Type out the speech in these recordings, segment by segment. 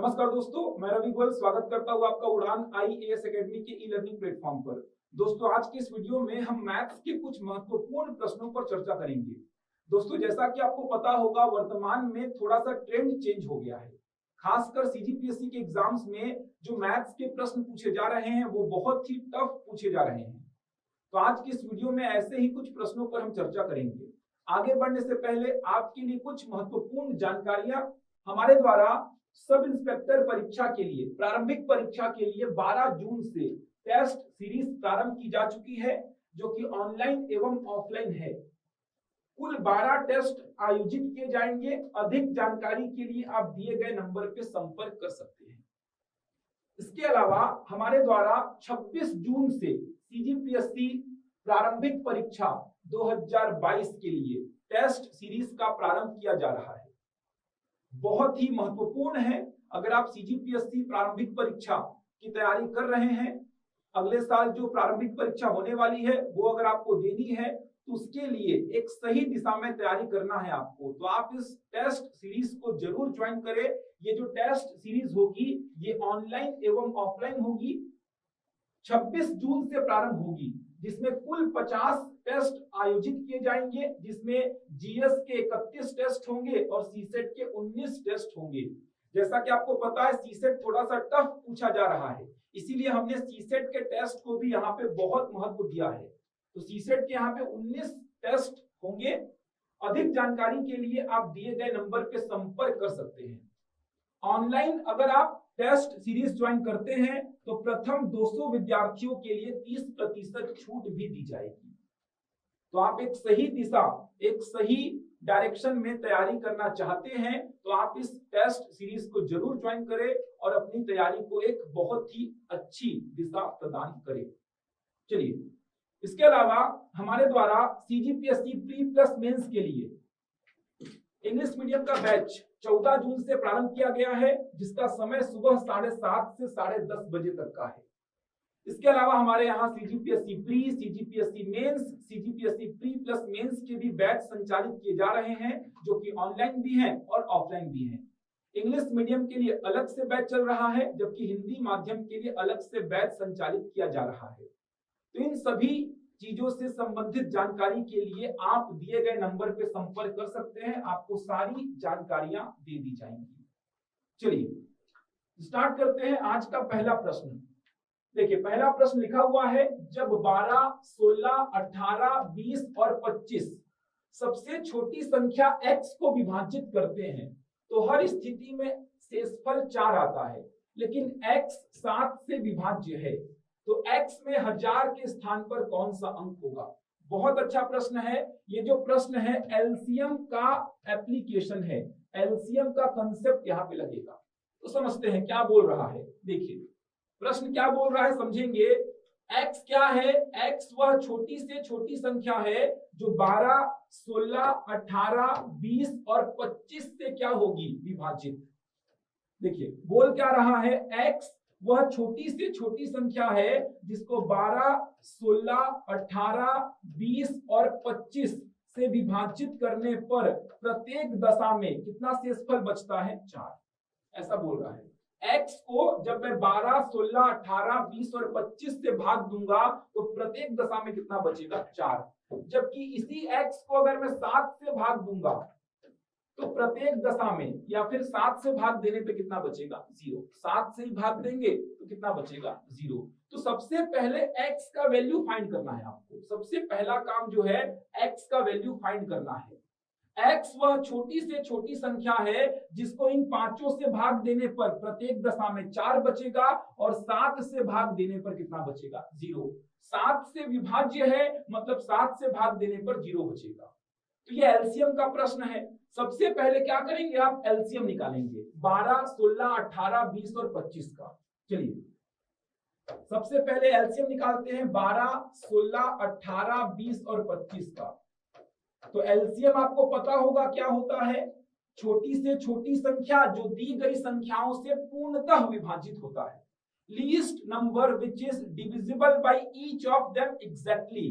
नमस्कार दोस्तों, मैं रवि गोयल स्वागत करता हूं आपका उड़ान आईएएस एकेडमी के ई लर्निंग प्लेटफॉर्म पर। दोस्तों, आज की इस वीडियो में हम मैथ्स के कुछ महत्वपूर्ण प्रश्नों पर चर्चा करेंगे। दोस्तों, जैसा कि आपको पता होगा, वर्तमान में थोड़ा सा ट्रेंड चेंज हो गया है। खासकर सीजीपीएससी के एग्जाम्स में जो मैथ्स के प्रश्न पूछे जा रहे हैं वो बहुत ही टफ पूछे जा रहे हैं। तो आज की इस वीडियो में ऐसे ही कुछ प्रश्नों पर हम चर्चा करेंगे। आगे बढ़ने से पहले आपके लिए कुछ महत्वपूर्ण जानकारियां। हमारे द्वारा सब इंस्पेक्टर परीक्षा के लिए, प्रारंभिक परीक्षा के लिए 12 जून से टेस्ट सीरीज प्रारंभ की जा चुकी है, जो कि ऑनलाइन एवं ऑफलाइन है। कुल 12 टेस्ट आयोजित किए जाएंगे। अधिक जानकारी के लिए आप दिए गए नंबर पर संपर्क कर सकते हैं। इसके अलावा हमारे द्वारा 26 जून से सीजीपीएससी प्रारंभिक परीक्षा 2022 के लिए टेस्ट सीरीज का प्रारंभ किया जा रहा है। बहुत ही महत्वपूर्ण है। अगर आप सीजीपीएससी प्रारंभिक परीक्षा की तैयारी कर रहे हैं, अगले साल जो प्रारंभिक परीक्षा होने वाली है वो अगर आपको देनी है, तो उसके लिए एक सही दिशा में तैयारी करना है आपको। तो आप इस टेस्ट सीरीज को जरूर ज्वाइन करें। ये जो टेस्ट सीरीज होगी ये ऑनलाइन एवं ऑफलाइन होगी। 26 जून से प्रारंभ होगी, जिसमें कुल 50 टेस्ट आयोजित किए जाएंगे, जिसमें जीएस के 31 टेस्ट होंगे और सीसेट के 19 टेस्ट होंगे। जैसा कि आपको पता है, सीसेट थोड़ा सा टफ पूछा जा रहा है, इसीलिए हमने सीसेट के टेस्ट को भी यहाँ पे बहुत महत्व दिया है। तो सीसेट के यहाँ पे 19 टेस्ट होंगे। अधिक जानकारी के लिए आप दिए गए नंबर पे संपर्क कर सकते हैं। ऑनलाइन अगर आप टेस्ट सीरीज ज्वाइन करते हैं तो प्रथम 200 विद्यार्थियों के लिए 30% छूट भी दी जाएगी। तो आप एक सही दिशा, एक सही डायरेक्शन में तैयारी करना चाहते हैं तो आप इस टेस्ट सीरीज को जरूर ज्वाइन करें और अपनी तैयारी को एक बहुत ही अच्छी दिशा प्रदान करें। चलिए, इसके अलावा हमारे द्वारा सीजीपीएससी प्री प्लस मेंस के लिए इंग्लिश मीडियम का बैच 14 जून से प्रारंभ किया गया है, जिसका समय सुबह 7:30 से 10:30 बजे तक का है। इसके अलावा हमारे यहाँ CGPSC pre, CGPSC mains, CGPSC pre plus mains के भी बैच संचालित किए जा रहे हैं, जो कि ऑनलाइन भी हैं और ऑफलाइन भी हैं। इंग्लिश मीडियम के लिए अलग से बैच चल रहा है, जबकि हिंदी माध्यम के लिए अलग से बैच संचालित किया जा रहा है। तो इन सभी चीजों से संबंधित जानकारी के लिए आप दिए गए नंबर पे संपर्क कर सकते हैं। आपको सारी जानकारियां दे दी जाएंगी। चलिए स्टार्ट करते हैं आज का पहला प्रश्न। देखिए, पहला प्रश्न लिखा हुआ है, जब 12, 16, 18, 20 और 25 सबसे छोटी संख्या x को विभाजित करते हैं तो हर स्थिति में शेषफल 4 आता है, लेकिन x 7 से विभाज्य है, तो x में 1000 के स्थान पर कौन सा अंक होगा? बहुत अच्छा प्रश्न है। ये जो प्रश्न है एलसीएम का एप्लीकेशन है, एलसीएम का कंसेप्ट यहाँ पे लगेगा। तो समझते हैं क्या बोल रहा है। देखिए प्रश्न क्या बोल रहा है, समझेंगे। x क्या है? x वह छोटी से छोटी संख्या है जो 12, 16, 18, 20 और 25 से क्या होगी? विभाजित। देखिए बोल क्या रहा है, x वह छोटी से छोटी संख्या है जिसको 12, 16, 18, 20 और 25 से विभाजित करने पर प्रत्येक दशा में कितना शेषफल बचता है? 4। ऐसा बोल रहा है। x को जब मैं 12, 16, 18, 20 और 25 से भाग दूंगा तो प्रत्येक दशा में कितना बचेगा? 4। जबकि इसी x को अगर मैं 7 से भाग दूंगा तो प्रत्येक दशा में, या फिर 7 से भाग देने पे कितना बचेगा? 0। 7 से ही भाग देंगे तो कितना बचेगा? 0। तो सबसे पहले x का वैल्यू फाइंड करना है आपको। सबसे पहला काम जो है x का वैल्यू फाइंड करना है। x वह छोटी से छोटी संख्या है जिसको इन पांचों से भाग देने पर प्रत्येक दशा में 4 बचेगा, और 7 से भाग देने पर कितना बचेगा? 0। 7 से विभाज्य है, मतलब 7 से भाग देने पर 0 बचेगा। तो ये एलसीएम का प्रश्न है। सबसे पहले क्या करेंगे, आप एलसीएम निकालेंगे 12, 16, 18, 20 और 25 का। चलिए सबसे पहले एलसीएम निकालते हैं 12, 16, 18, 20 और 25 का। तो एलसीएम आपको पता होगा क्या होता है, छोटी से छोटी संख्या जो दी गई संख्याओं से पूर्णतः विभाजित होता है। Least number which is divisible by each of them exactly.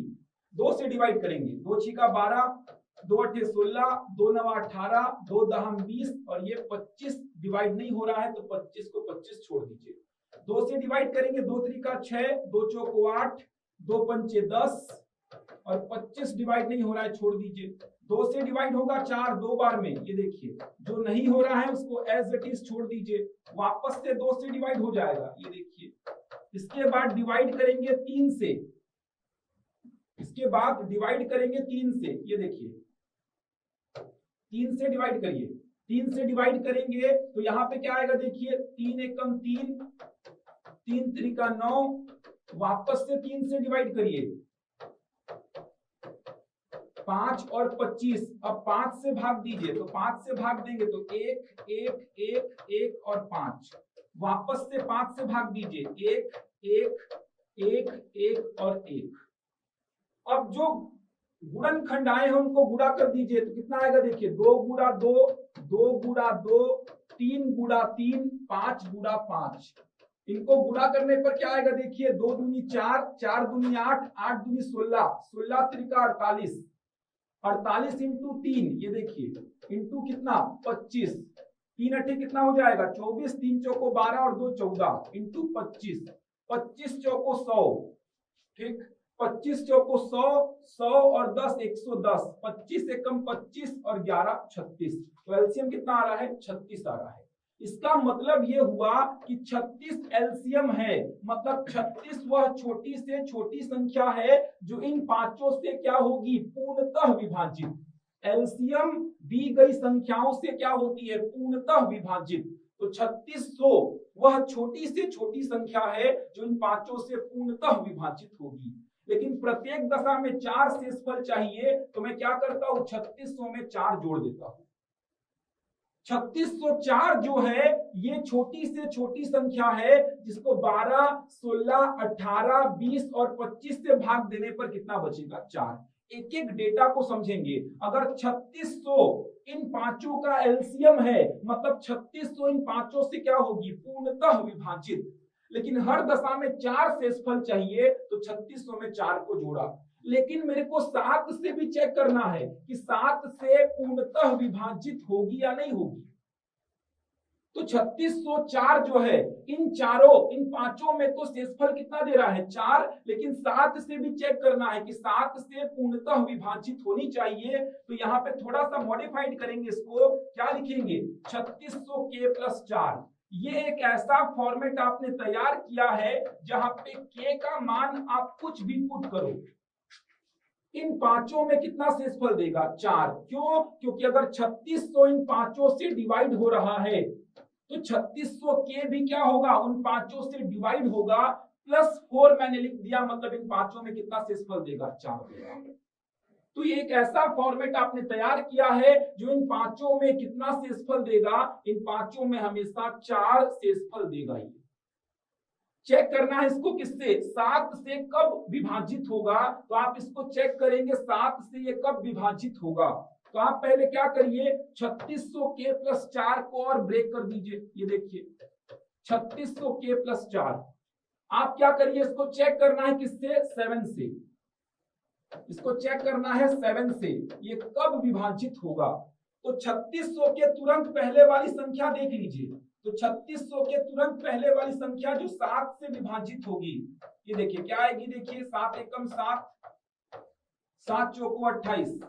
2 से डिवाइड करेंगे, 2 × 12, 2 अट्ठे 16, 2 नवा 18, 2 दहम 20 और ये 25 डिवाइड नहीं हो रहा है तो 25 को 25 छोड़ दीजिए। 2 से डिवाइड करेंगे, 2 त्रिका 6, 2 चौको 8, 2 पंचे 10 और 25 डिवाइड नहीं हो रहा है, छोड़ दीजिए। 2 से डिवाइड होगा 4 2 बार में, ये देखिए जो नहीं हो रहा है उसको एज इट इज छोड़ दीजिए, वापस से 2 से डिवाइड हो जाएगा, ये देखिए। इसके बाद डिवाइड करेंगे 3 से, इसके बाद डिवाइड करेंगे 3 से, ये देखिए 3 से डिवाइड करिए। 3 से डिवाइड करेंगे तो यहाँ पे क्या आएगा, देखिए 3 एकम 3, 3 त्रिका 9, वापस से 3 से डिवाइड करिए, 5 और 25, अब 5 से भाग दीजिए, तो 5 से भाग देंगे तो 1 1 1 1 और 5, वापस से 5 से भाग दीजिए, 1 1 1 1 और 1। अब जो गुणनखंड आए हैं उनको गुणा कर दीजिए, तो कितना आएगा, देखिए 2 गुणा 2, 2 गुणा 2, 3 गुणा 3, 5 गुणा 5। इनको गुणा करने पर क्या आएगा, देखिए 2 दूनी 4, 4 दूनी 8, 8 दूनी 16, 16 त्रिका 48, 48 इंटू 3, ये देखिए इंटू कितना 25, 3 अट्ठे कितना हो जाएगा 24, 3 चौको 12 और 2 14 इंटू 25, 25 चौको 100, ठीक, 25 चौको 100, 100 और 10 110, 25 एकम 25 और 11 36, तो एलसीएम कितना आ रहा है 36 आ रहा है। इसका मतलब ये हुआ कि 36 एलसीएम है, मतलब 36 वह छोटी से छोटी संख्या है जो इन पांचों से क्या होगी, पूर्णतः विभाजित। एलसीएम दी गई संख्याओं से क्या होती है, पूर्णतः विभाजित। तो 3600 वह छोटी से छोटी संख्या है जो इन पांचों से पूर्णतः विभाजित होगी। लेकिन प्रत्येक दशा में 4 शेषफल चाहिए, तो मैं क्या करता हूं 3600 में 4 जोड़ देता हूं। 3604 जो है ये छोटी से छोटी संख्या है जिसको 12, 16, 18, 20 और 25 से भाग देने पर कितना बचेगा 4। एक एक डेटा को समझेंगे। अगर 3600 इन पांचों का एलसीएम है, मतलब 3600 इन पांचों से क्या होगी, पूर्णतः विभाजित। लेकिन हर दशा में 4 शेषफल चाहिए, तो 3600 में 4 को जोड़ा। लेकिन मेरे को 7 से भी चेक करना है कि 7 से पूर्णतः विभाजित होगी या नहीं होगी। तो 3604 जो है इन पांचों में तो शेषफल कितना दे रहा है 4, लेकिन 7 से भी चेक करना है कि 7 से पूर्णतः विभाजित होनी चाहिए। तो यहाँ पे थोड़ा सा मॉडिफाइड करेंगे, इसको क्या लिखेंगे 3600 k + 4। ये एक ऐसा फॉर्मेट आपने तैयार किया है जहां पे k का मान आप कुछ भी पुट करो, इन पांचों में कितना शेषफल देगा 4। क्यों, क्योंकि अगर 3600 इन पांचों से डिवाइड हो रहा है तो 3600 के भी क्या होगा, उन पांचों से डिवाइड होगा, +4 मैंने लिख दिया, मतलब इन पांचों में कितना शेषफल देगा 4 देगा। तो ये एक ऐसा फॉर्मेट आपने तैयार किया है जो इन पांचों में कितना शेषफल देगा, इन पांचों में हमेशा 4 शेषफल देगा। ये चेक करना है इसको किससे, 7 से कब विभाजित होगा। तो आप इसको चेक करेंगे 7 से ये कब विभाजित होगा। तो आप पहले क्या करिए 3600 k + 4 को और ब्रेक कर दीजिए। ये देखिए 3600 k + 4, आप क्या करिए इसको चेक करना है किससे, 7 से। इसको चेक करना है 7 से ये कब विभाजित होगा। तो 3600 के तुरंत पहले वाली संख्या देख लीजिए। तो 3600 के तुरंत पहले वाली संख्या जो 7 से विभाजित होगी, ये देखिए क्या आएगी, देखिए 7 एकम 7, 7 चौको 28।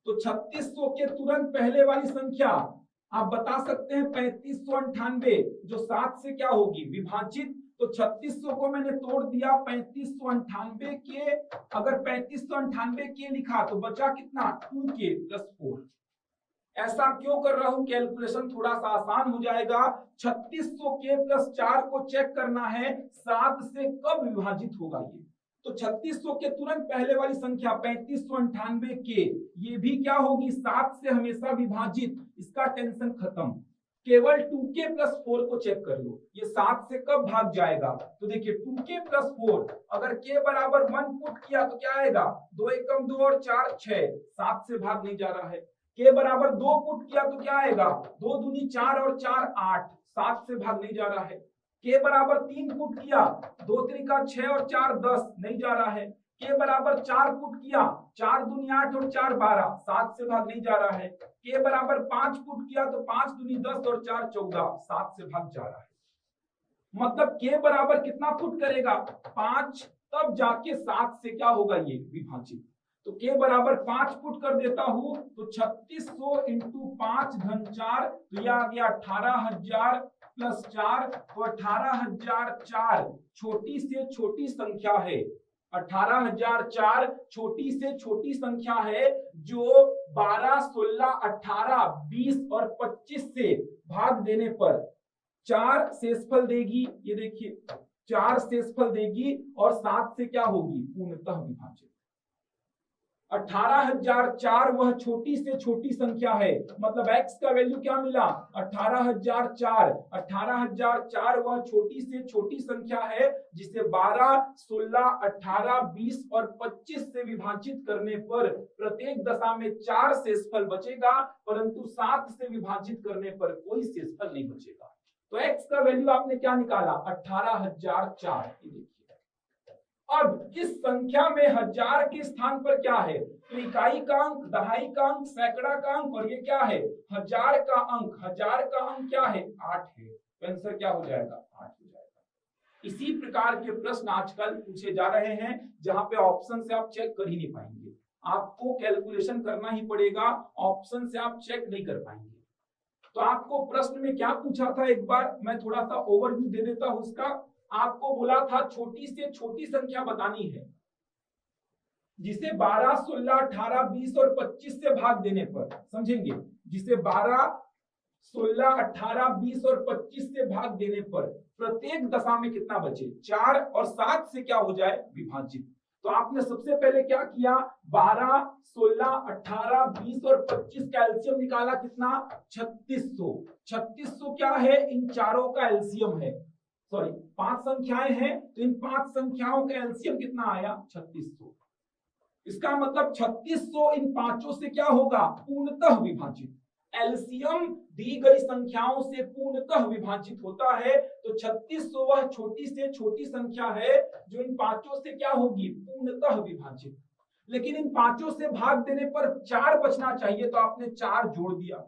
तो 3600 के तुरंत पहले वाली संख्या आप बता सकते हैं 3598, जो 7 से क्या होगी विभाजित। तो 3600 को मैंने तोड़ दिया 3598 के, अगर 3598 के लिखा तो बचा कितना 2k + 4। ऐसा क्यों कर रहा हूं, कैलकुलेशन थोड़ा सा आसान हो जाएगा। 3600 k + 4 को चेक करना है 7 से कब विभाजित होगा ये। तो 3600 के तुरंत पहले वाली संख्या 3598 के, ये भी क्या होगी 7 से हमेशा विभाजित। इसका टेंशन खत्म, केवल 2k + 4 को चेक कर लो, ये 7 से कब भाग जाएगा। तो देखिए 2k + 4, अगर k = 1 पुट किया तो क्या आएगा, 2 एकम 2 और 4 6, 7 से भाग नहीं जा रहा है। k = 2 पुट किया तो क्या आएगा, 2 दूनी 4 और 4 8, 7 से भाग नहीं जा रहा है। k = 3 पुट किया, 2 त्रिका 6 और 4 10, नहीं जा रहा है। के बराबर 4 पुट किया, 4 दूनी 8 और 4 12, 7 से भाग नहीं जा रहा है। के बराबर 5 पुट किया तो 5 दूनी 10 और 4 14, 7 से भाग जा रहा है। मतलब के बराबर कितना पुट करेगा 5, तब जाके 7 से क्या होगा ये विभाजित। तो के बराबर 5 पुट कर देता हूं तो 3600 इंटू 5 धन 4, तो यह आ गया 18,000 प्लस 4, तो 18,004 छोटी से छोटी संख्या है। 18,004 छोटी से छोटी संख्या है जो 12, 16, 18, 20 और 25 से भाग देने पर 4 शेषफल देगी। ये देखिए 4 शेषफल देगी और 7 से क्या होगी पूर्णतः विभाजित। 18,004 वह छोटी से छोटी संख्या है, मतलब x का वैल्यू क्या मिला 18,004। 18,004 वह छोटी से छोटी संख्या है जिसे 12, 16, 18, 20 और 25 से विभाजित करने पर प्रत्येक दशा में 4 शेषफल बचेगा, परंतु 7 से विभाजित करने पर कोई शेषफल नहीं बचेगा। तो x का वैल्यू आपने क्या निकाला 18,004। अब इस संख्या में हजार के स्थान पर क्या है, तो इकाई का अंक, दहाई का अंक, सैकड़ा का अंक, और ये क्या है हजार का अंक। हजार का अंक क्या है 8 है, तो आंसर क्या हो जाएगा 8 हो जाएगा। इसी प्रकार के प्रश्न आजकल पूछे जा रहे हैं जहां पे ऑप्शन से आप चेक कर ही नहीं पाएंगे, आपको कैलकुलेशन करना ही पड़ेगा, ऑप्शन से आप चेक नहीं कर पाएंगे। तो आपको प्रश्न में क्या पूछा था, एक बार मैं थोड़ा सा ओवरव्यू दे देता हूं उसका। आपको बोला था छोटी से छोटी संख्या बतानी है जिसे 12, 16, 18, 20 और 25 से भाग देने पर, समझेंगे, जिसे 12, 16, 18, 20 और 25 से भाग देने पर प्रत्येक दशा में कितना बचे 4 और 7 से क्या हो जाए विभाजित। तो आपने सबसे पहले क्या किया 12, 16, 18, 20 और 25 का एलसीएम निकाला, कितना 3600। 3600 क्या है, इन चारों का एलसीएम है, सॉरी 5 संख्याएं हैं तो इन 5 संख्याओं का एलसीएम कितना आया 3600। इसका मतलब 3600 इन पांचों से क्या होगा पूर्णतः विभाजित। एलसीएम दी गई संख्याओं से पूर्णतः विभाजित होता है, तो 3600 वह छोटी से छोटी संख्या है जो इन पांचों से क्या होगी पूर्णतः विभाजित। लेकिन इन पांचों से भाग देने पर 4 बचना चाहिए, तो आपने 4 जोड़ दिया।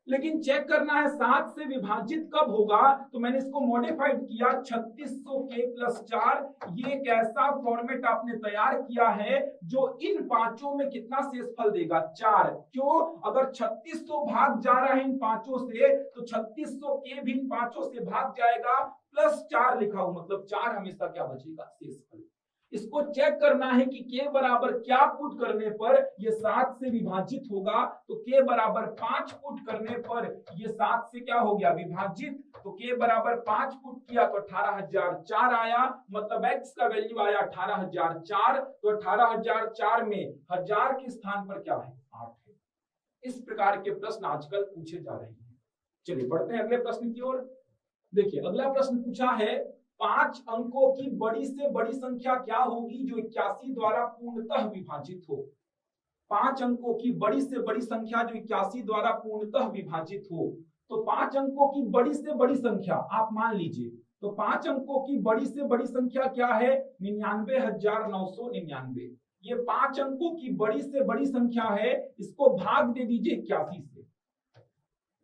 लेकिन चेक करना है 7 से विभाजित कब होगा, तो मैंने इसको मॉडिफाइड किया 3600 के प्लस 4। ये एक ऐसा फॉर्मेट आपने तैयार किया है जो इन पांचों में कितना शेषफल देगा 4। क्यों, अगर 3600 भाग जा रहा है इन पांचों से तो 3600 के भी इन पांचों से भाग जाएगा, प्लस 4 लिखा हूं, मतलब 4 हमेशा क्या बचेगा शेषफल। इसको चेक करना है कि के बराबर क्या पुट करने पर ये 7 से विभाजित होगा, तो के बराबर 5 पुट करने पर ये 7 से क्या हो गया विभाजित। तो के बराबर 5 पुट किया तो 18,004 आया, मतलब x का वैल्यू आया 18,004। तो 18,004 में हजार के स्थान पर क्या है 8 है। इस प्रकार के प्रश्न आजकल पूछे जा रहे हैं। चलिए बढ़ते हैं अगले प्रश्न की ओर। देखिए अगला प्रश्न पूछा है 5 अंकों की बड़ी से बड़ी संख्या क्या होगी जो 81 द्वारा पूर्णतः विभाजित हो। 5 अंकों की बड़ी से बड़ी संख्या जो 81 द्वारा पूर्णतः विभाजित हो। तो 5 अंकों की बड़ी से बड़ी संख्या आप मान लीजिए, तो 5 अंकों की बड़ी से बड़ी संख्या क्या है 99,999। ये 5 अंकों की बड़ी से बड़ी संख्या है, इसको भाग दे दीजिए 81 से,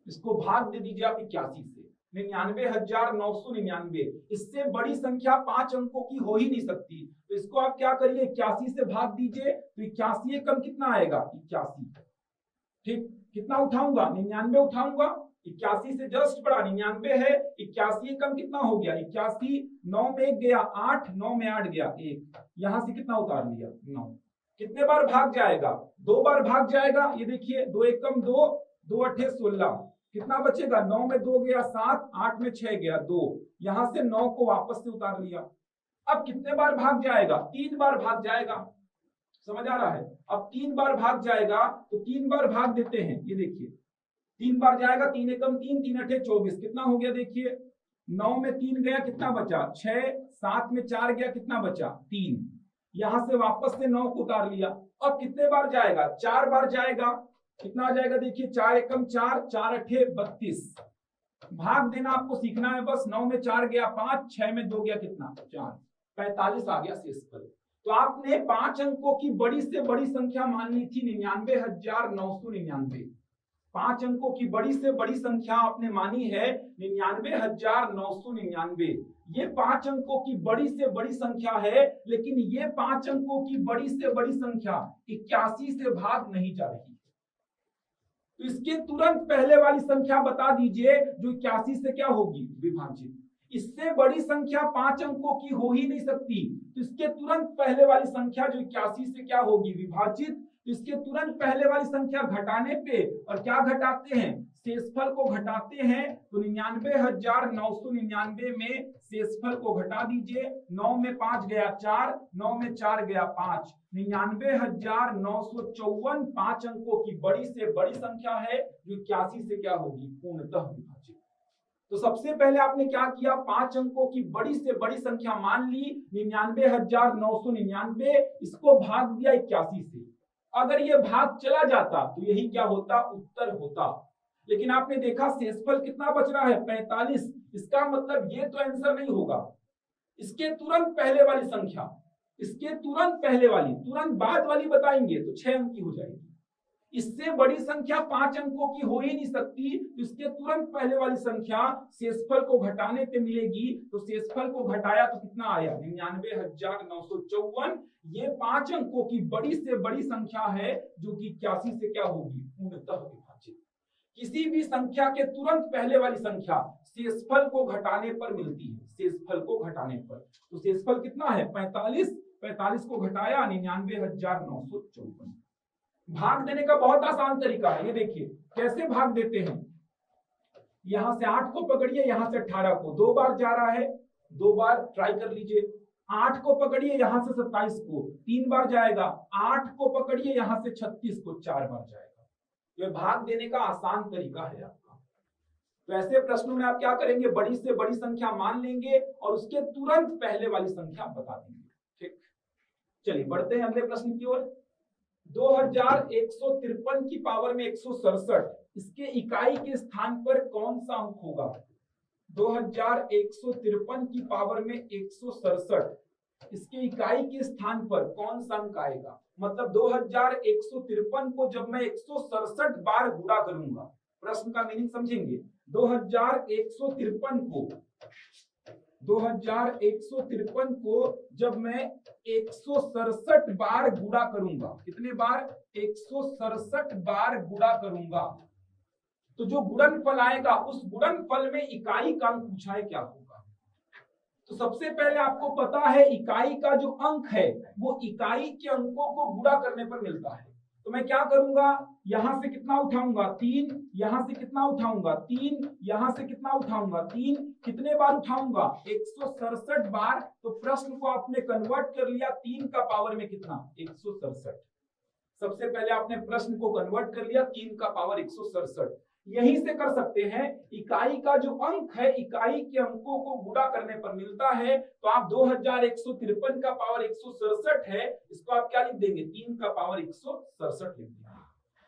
इसको भाग दे दीजिए आप 81 से, 99,999। इससे बड़ी संख्या 5 अंकों की हो ही नहीं सकती, तो इसको आप क्या करिए 81 से भाग दीजिए, तो 81 कम कितना आएगा 81। ठीक, कितना उठाऊंगा 99 उठाऊंगा, 81 से जस्ट बड़ा 99 है, 81 कम कितना हो गया 81, 9 में 1 गया 8, 9 में 8 गया 1, यहां से कितना उतार लिया 9। कितने बार भाग जाएगा 2 बार भाग जाएगा। ये देखिए 2 1 कम 2, 2 8 16, कितना बचेगा 9 में 2 गया 7, 8 में 6 गया 2, यहां से 9 को वापस से उतार लिया। अब कितने बार भाग जाएगा 3 बार भाग जाएगा, समझ आ रहा है। अब 3 बार भाग जाएगा तो 3 बार भाग देते हैं। ये देखिए 3 बार जाएगा, 3 एकम 3, 3 अठे 24, कितना हो गया देखिए 9 में 3 गया कितना बचा 6, 7 में 4 गया कितना बचा 3, यहां से वापस से 9 को उतार लिया। अब कितने बार जाएगा 4 बार जाएगा, कितना आ जाएगा देखिए 4 एकम 4, 4 अठे 32। भाग देना आपको सीखना है बस। 9 में 4 गया 5, 6 में 2 गया कितना 4, 45 आ गया शेषफल। तो आपने 5 अंकों की बड़ी से बड़ी संख्या मान ली थी 99,999। 5 अंकों की बड़ी से बड़ी संख्या आपने मानी है 99,999। ये 5 अंकों की बड़ी से बड़ी संख्या है, लेकिन ये 5 अंकों की बड़ी से बड़ी संख्या 81 से भाग नहीं जा रही। तो इसके तुरंत पहले वाली संख्या बता दीजिए जो 81 से क्या होगी, विभाजित। इससे बड़ी संख्या 5 अंकों की हो ही नहीं सकती, तो इसके तुरंत पहले वाली संख्या जो 81 से क्या होगी, विभाजित। तो इसके तुरंत पहले वाली संख्या घटाने पे, और क्या घटाते हैं, शेषफल को घटाते हैं। तो 99,999 में शेषफल को घटा दीजिए। 9 में 5 गया 4, 9 में 4 गया 5। 99,954 5 अंकों की बड़ी से बड़ी संख्या है जो 81 से क्या होगी, पूर्णतः विभाजित। तो सबसे पहले आपने क्या किया, 5 अंकों की बड़ी से बड़ी संख्या मान ली 99,999, इसको भाग दिया 81 से। अगर ये भाग चला जाता तो यही क्या होता, उत्तर होता। लेकिन आपने देखा शेषफल कितना बच रहा है, 45। इसका मतलब ये तो आंसर नहीं होगा। इसके तुरंत पहले वाली संख्या, इसके तुरंत पहले वाली, तुरंत बाद वाली बताएंगे तो 6 अंक की हो जाएगी। इससे बड़ी संख्या 5 अंकों की हो ही नहीं सकती, तो इसके तुरंत पहले वाली संख्या शेषफल को घटाने पे मिलेगी। तो शेषफल को घटाया तो कितना आया, 99,954। ये 5 अंकों की बड़ी से बड़ी संख्या है जो कि 81 से क्या होगी, पूर्णतः विभाजित। किसी भी संख्या के तुरंत पहले वाली संख्या शेषफल को घटाने पर मिलती है, शेषफल को घटाने पर। तो शेषफल कितना है, 45। 45 को घटाया 99,954। भाग देने का बहुत आसान तरीका है, ये देखिए कैसे भाग देते हैं। यहां से 8 को पकड़िए, यहां से 18 को, 2 बार जा रहा है, 2 बार ट्राई कर लीजिए। 8 को पकड़िए, यहां से 27 को 3 बार जाएगा। 8 को पकड़िए, यहां से 36 को 4 बार जाएगा। ये भाग देने का आसान तरीका है आपका। तो ऐसे प्रश्नों में आप क्या करेंगे, बड़ी से बड़ी संख्या मान लेंगे और उसके तुरंत पहले वाली संख्या बता देंगे। ठीक, चलिए बढ़ते हैं अगले प्रश्न की ओर। 2153 की पावर में 167, इसके इकाई के स्थान पर कौन सा अंक होगा। 2153 की पावर में 167, इसके इकाई के स्थान पर कौन सा अंक आएगा। मतलब 2153 को जब मैं 167 बार गुणा करूंगा, प्रश्न का मीनिंग समझेंगे। 2153 को जब मैं 167 बार गुणा करूंगा, कितने बार, 167 बार गुणा करूंगा, तो जो गुणनफल आएगा उस गुणनफल में इकाई का अंक पूछा है क्या होगा। तो सबसे पहले आपको पता है इकाई का जो अंक है वो इकाई के अंकों को गुणा करने पर मिलता है। तो मैं क्या करूंगा, यहां से कितना उठाऊंगा, 3, यहां से कितना उठाऊंगा, 3, यहां से कितना उठाऊंगा, 3, कितने बार उठाऊंगा, 167 बार। तो प्रश्न को आपने कन्वर्ट कर लिया 3 का पावर में कितना, 167। सबसे पहले आपने प्रश्न को कन्वर्ट कर लिया 3 का पावर 167। यहीं से कर सकते हैं, इकाई का जो अंक है इकाई के अंकों को गुणा करने पर मिलता है। तो आप 2153 का पावर 167 है, इसको आप क्या लिख देंगे, 3 का पावर 167 लिख देंगे।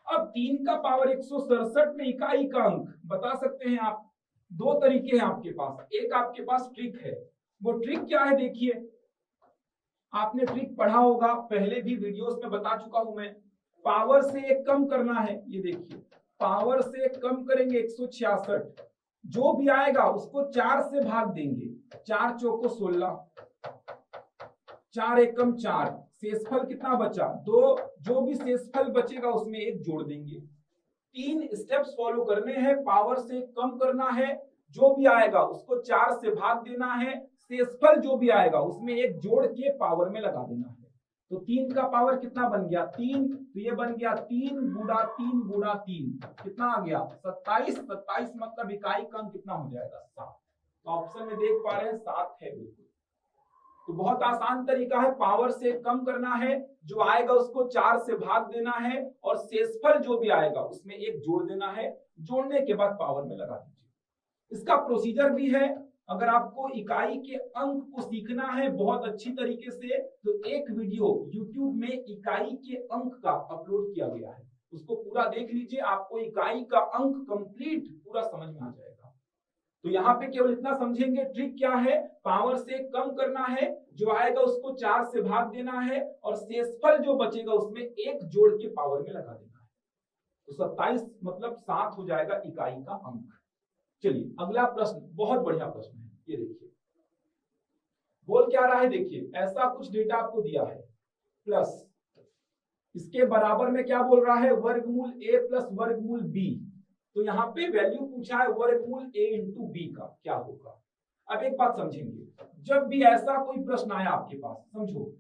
अब 3 का पावर 167 में इकाई का अंक बता सकते हैं आप। 2 तरीके हैं आपके पास, एक आपके पास ट्रिक है। वो ट्रिक क्या है, देखिए आपने ट्रिक पढ़ा होगा, पहले भी वीडियोस में बता चुका हूं मैं। पावर से एक कम करना है, ये देखिए पावर से कम करेंगे 166, जो भी आएगा उसको 4 से भाग देंगे। 4 चौको 16, 4 एकम 4, शेषफल कितना बचा, 2। जो भी शेषफल बचेगा उसमें 1 जोड़ देंगे। 3 स्टेप्स फॉलो करने हैं, पावर से कम करना है, जो भी आएगा उसको 4 से भाग देना है, शेषफल जो भी आएगा उसमें 1 जोड़ के पावर में लगा देना है। तो 3 का पावर कितना बन गया, 3। तो ये बन गया 3 गुणा 3 गुणा 3, कितना आ गया, 27। 27 मतलब इकाई का अंक कितना हो जाएगा, 7। तो ऑप्शन में देख पा रहे हैं 7 है बिल्कुल। तो बहुत आसान तरीका है, पावर से कम करना है, जो आएगा उसको 4 से भाग देना है और शेषफल जो भी आएगा उसमें 1 जोड़ देना है। जोड़ने के बाद पावर में लगा दीजिए। इसका प्रोसीजर भी है। अगर आपको इकाई के अंक को सीखना है बहुत अच्छी तरीके से, तो एक वीडियो YouTube में इकाई के अंक का अपलोड किया गया है, उसको पूरा देख लीजिए, आपको इकाई का अंक कंप्लीट पूरा समझ में आ जाएगा। तो यहाँ पे केवल इतना समझेंगे, ट्रिक क्या है, पावर से कम करना है, जो आएगा उसको 4 से भाग देना है और शेषफल जो बचेगा उसमें 1 जोड़ के पावर में लगा देना है। तो 27 मतलब 7 हो जाएगा इकाई का अंक। चलिए अगला प्रश्न, बहुत बढ़िया प्रश्न है, ये देखिए बोल क्या रहा है, देखिए ऐसा कुछ डेटा आपको दिया है, प्लस इसके बराबर में क्या बोल रहा है, वर्गमूल a प्लस वर्गमूल b। तो यहाँ पे वैल्यू पूछा है वर्गमूल a इंटू बी का, क्या होगा। अब एक बात समझेंगे, जब भी ऐसा कोई प्रश्न आया आपके पास, समझो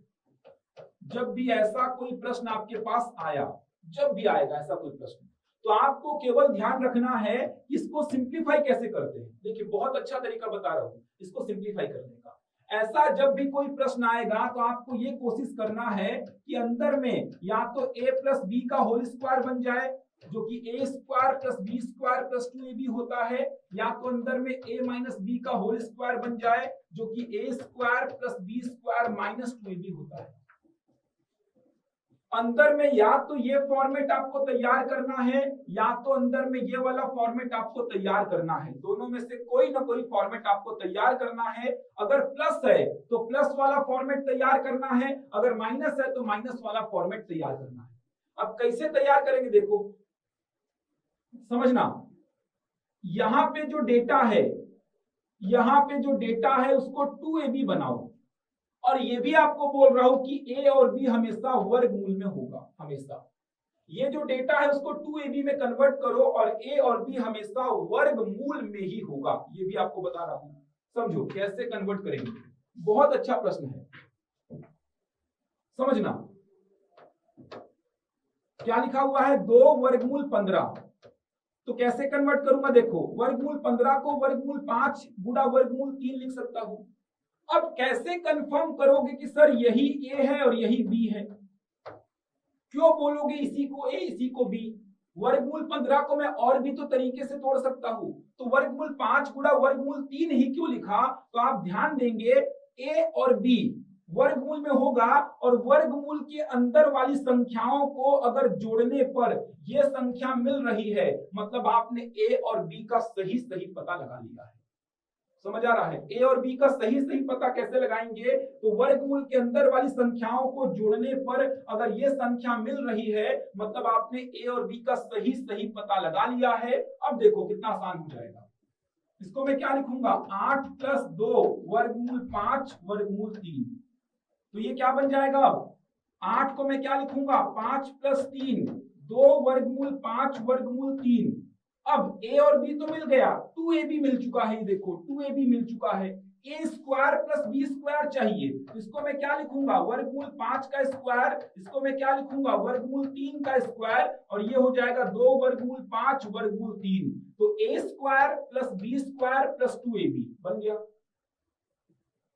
जब भी ऐसा कोई प्रश्न आपके पास आया, जब भी आएगा ऐसा कोई प्रश्न, तो आपको केवल ध्यान रखना है इसको सिंप्लीफाई कैसे करते हैं। देखिए बहुत अच्छा तरीका बता रहा हूं इसको सिंप्लीफाई करने का। ऐसा जब भी कोई प्रश्न आएगा तो आपको ये कोशिश करना है कि अंदर में या तो a प्लस बी का होल स्क्वायर बन जाए, जो कि a square plus b square plus 2ab होता है, या तो अंदर में a माइनस बी का होल स्क्वायर बन जाए, जो कि a square plus b square minus 2ab होता है। अंदर में या तो ये फॉर्मेट आपको तैयार करना है, या तो अंदर में ये वाला फॉर्मेट आपको तैयार करना है। दोनों में से कोई ना कोई फॉर्मेट आपको तैयार करना है। अगर प्लस है तो प्लस वाला फॉर्मेट तैयार करना है, अगर माइनस है तो माइनस वाला फॉर्मेट तैयार करना है। अब कैसे तैयार करेंगे, देखो समझना, यहां पे जो डेटा है, यहां पे जो डेटा है उसको 2ab बनाओ, और ये भी आपको बोल रहा हूं कि a और b हमेशा वर्गमूल में होगा। हमेशा ये जो डेटा है उसको 2ab में कन्वर्ट करो और a और b हमेशा वर्गमूल में ही होगा, ये भी आपको बता रहा हूं। समझो कैसे कन्वर्ट करेंगे, बहुत अच्छा प्रश्न है, समझना। क्या लिखा हुआ है, 2 वर्गमूल 15, तो कैसे कन्वर्ट करूंगा, देखो वर्गमूल 15 को वर्गमूल 5 गुणा वर्गमूल 3 लिख सकता हूं। अब कैसे कंफर्म करोगे कि सर यही a है और यही b है, क्यों बोलोगे इसी को a इसी को b। वर्गमूल 15 को मैं और भी तो तरीके से तोड़ सकता हूं, तो वर्गमूल 5 गुणा वर्गमूल 3 ही क्यों लिखा, तो आप ध्यान देंगे a और b वर्गमूल में होगा, और वर्गमूल के अंदर वाली संख्याओं को अगर जोड़ने पर यह संख्या मिल रही है, मतलब आपने a और b का सही सही पता लगा लिया है। समझ आ रहा है, a और b का सही सही पता कैसे लगाएंगे, तो वर्गमूल के अंदर वाली संख्याओं को जोड़ने पर अगर ये संख्या मिल रही है, मतलब आपने a और b का सही सही पता लगा लिया है। अब देखो कितना आसान हो जाएगा, इसको मैं क्या लिखूंगा, 8 प्लस 2 वर्गमूल 5 वर्गमूल 3, तो ये क्या बन जाएगा, 8 को मैं क्या लिखूंगा, 5 प्लस 3 2 वर्गमूल 5 वर्गमूल 3। अब a और b तो मिल गया, 2ab मिल चुका है, ये देखो 2ab मिल चुका है। a square plus b square चाहिए, तो इसको मैं क्या लिखूंगा, वर्गमूल 5 का स्क्वायर, इसको मैं क्या लिखूंगा, वर्गमूल 3 का स्क्वायर, और ये हो जाएगा 2 वर्गमूल 5 वर्गमूल 3। तो a square plus b square plus 2ab बन गया।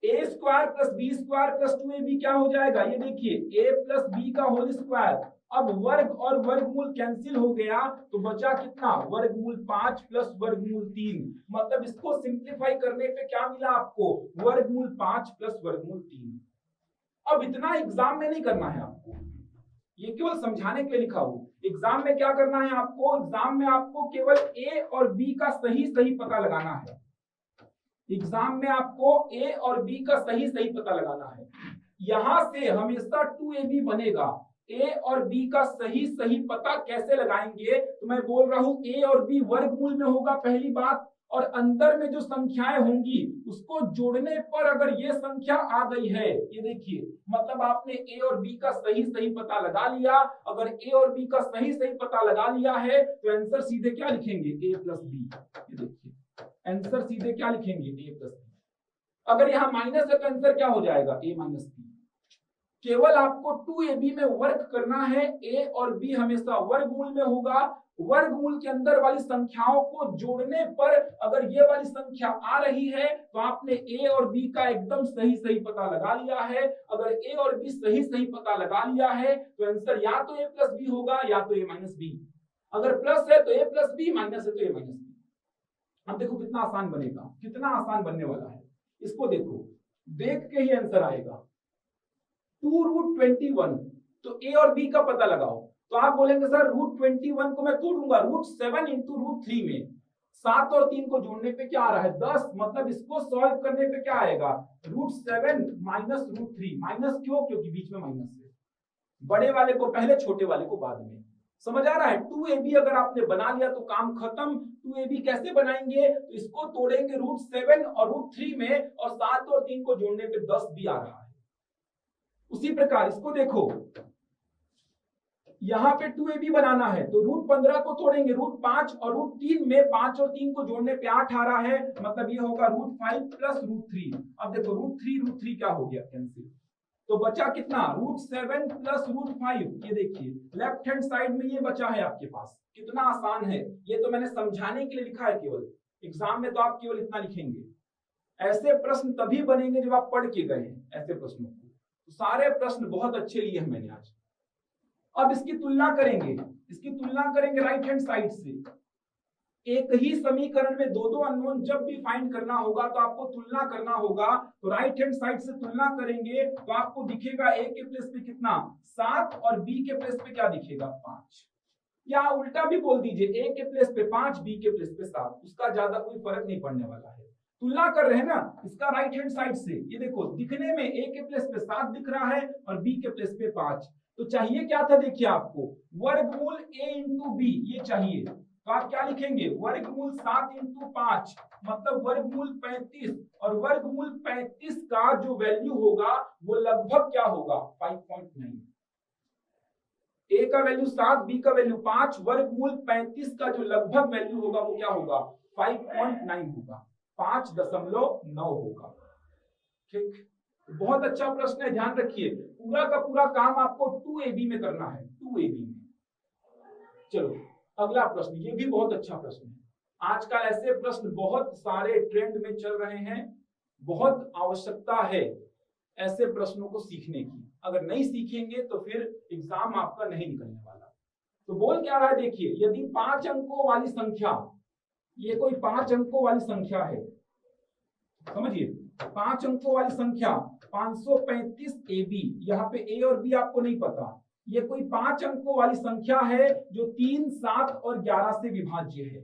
a square plus b square plus 2ab क्या हो जाएगा, ये देखिए a प्लस b का होल स्क्वायर। अब वर्ग और वर्गमूल कैंसिल हो गया, तो बचा कितना, वर्गमूल 5 प्लस वर्गमूल 3। मतलब इसको सिंप्लीफाई करने पे क्या मिला आपको, वर्गमूल 5 प्लस वर्गमूल 3। अब इतना एग्जाम में नहीं करना है आपको, ये केवल समझाने के लिए लिखा हो। एग्जाम में क्या करना है आपको, एग्जाम में आपको केवल a और b का सही सही पता लगाना है। एग्जाम में आपको a और b का सही सही पता लगाना है। यहां से हमेशा 2ab बनेगा। a और b का सही सही पता कैसे लगाएंगे, तो मैं बोल रहा हूं a और b वर्गमूल में होगा पहली बात, और अंदर में जो संख्याएं होंगी उसको जोड़ने पर अगर ये संख्या आ गई है, ये देखिए मतलब आपने a और b का सही सही पता लगा लिया। अगर a और b का सही सही पता लगा लिया है तो आंसर सीधे क्या लिखेंगे, a प्लस b। ये देखिए आंसर सीधे क्या लिखेंगे, a प्लस b। अगर यहाँ माइनस है तो आंसर क्या हो जाएगा, a माइनस b। केवल आपको 2ab में वर्क करना है, a और b हमेशा वर्गमूल में होगा। वर्गमूल के अंदर वाली संख्याओं को जोड़ने पर अगर ये वाली संख्या आ रही है तो आपने a और b का एकदम सही सही पता लगा लिया है। अगर a और b सही सही पता लगा लिया है तो आंसर या तो a प्लस b होगा या तो a माइनस b। अगर प्लस है तो a प्लस b, माइनस है तो a माइनस b। अब देखो कितना आसान बनेगा, कितना आसान बनने वाला है, इसको देखो, देख के ही आंसर आएगा। 2√21, तो a और b का पता लगाओ। तो आप बोलेंगे सर √21 को मैं तोड़ूंगा √7 × √3 में। 7 और 3 को जोड़ने पे क्या आ रहा है 10, मतलब इसको सॉल्व करने पे क्या आएगा √7 माइनस √3। माइनस क्यों, क्योंकि बीच में माइनस है। बड़े वाले को पहले, छोटे वाले को बाद में। समझ आ रहा है। 2ab अगर आपने बना लिया तो काम खत्म। 2ab कैसे बनाएंगे, तो इसको तोड़ेंगे √7 और √3 में, और 7 और 3 को जोड़ने पे 10 भी आ रहा है। उसी प्रकार इसको देखो, यहाँ पे 2ab बनाना है तो √15 को तोड़ेंगे √5 और √3 में, 5 और 3 को जोड़ने पे 8 आ रहा है, मतलब ये होगा √5 प्लस √3। अब देखो √3 क्या हो गया कैंसिल, तो बचा कितना √7 प्लस √5। ये देखिए लेफ्ट हैंड साइड में ये बचा है आपके पास। कितना आसान है, ये तो मैंने समझाने के लिए लिखा है केवल, एग्जाम में तो आप केवल इतना लिखेंगे। ऐसे प्रश्न तभी बनेंगे जब आप पढ़ के गए हैं ऐसे प्रश्नों को। तो सारे प्रश्न बहुत अच्छे लिए हैं मैंने आज। अब इसकी तुलना करेंगे राइट हैंड साइड से। एक ही समीकरण में दो अननोन जब भी फाइंड करना होगा तो आपको तुलना करना होगा। तो राइट हैंड साइड से तुलना करेंगे तो आपको दिखेगा a के प्लेस पे कितना 7 और b के प्लेस पे क्या दिखेगा 5, या उल्टा भी बोल दीजिए a के प्लेस पे 5 b के प्लेस पे 7, उसका ज्यादा कोई फर्क नहीं पड़ने वाला है। तुलना कर रहे हैं ना इसका राइट हैंड साइड से। ये देखो दिखने में a के प्लेस पे 7 दिख रहा है और b के प्लेस पे 5, तो चाहिए क्या था, देखिए आपको वर्गमूल a इंटू b ये चाहिए। तो आप क्या लिखेंगे वर्गमूल 7 इंटू 5 मतलब वर्गमूल 35, और वर्गमूल 35 का जो वैल्यू होगा वो लगभग क्या होगा 5.9। a का वैल्यू 7, b का वैल्यू 5, वर्गमूल 35 का जो लगभग वैल्यू होगा वो क्या होगा 5.9 होगा, 5.9 होगा। ठीक, बहुत अच्छा प्रश्न है, ध्यान रखिए। पूरा का पूरा काम आपको 2ab में करना है, 2ab में। चलो अगला प्रश्न, ये भी बहुत अच्छा प्रश्न है। आजकल ऐसे प्रश्न बहुत सारे ट्रेंड में चल रहे हैं, बहुत आवश्यकता है ऐसे प्रश्नों को सीखने की। अगर नहीं सीखेंगे तो फिर एग्जाम आपका नहीं निकलने वाला। तो बोल क्या रहा है देखिए, यदि 5 अंकों वाली संख्या, ये कोई 5 अंकों वाली संख्या है, समझिए 5 अंकों वाली संख्या 535 AB, यहाँ पे a और b आपको नहीं पता, ये कोई 5 अंकों वाली संख्या है जो 3, 7 और 11 से विभाज्य है।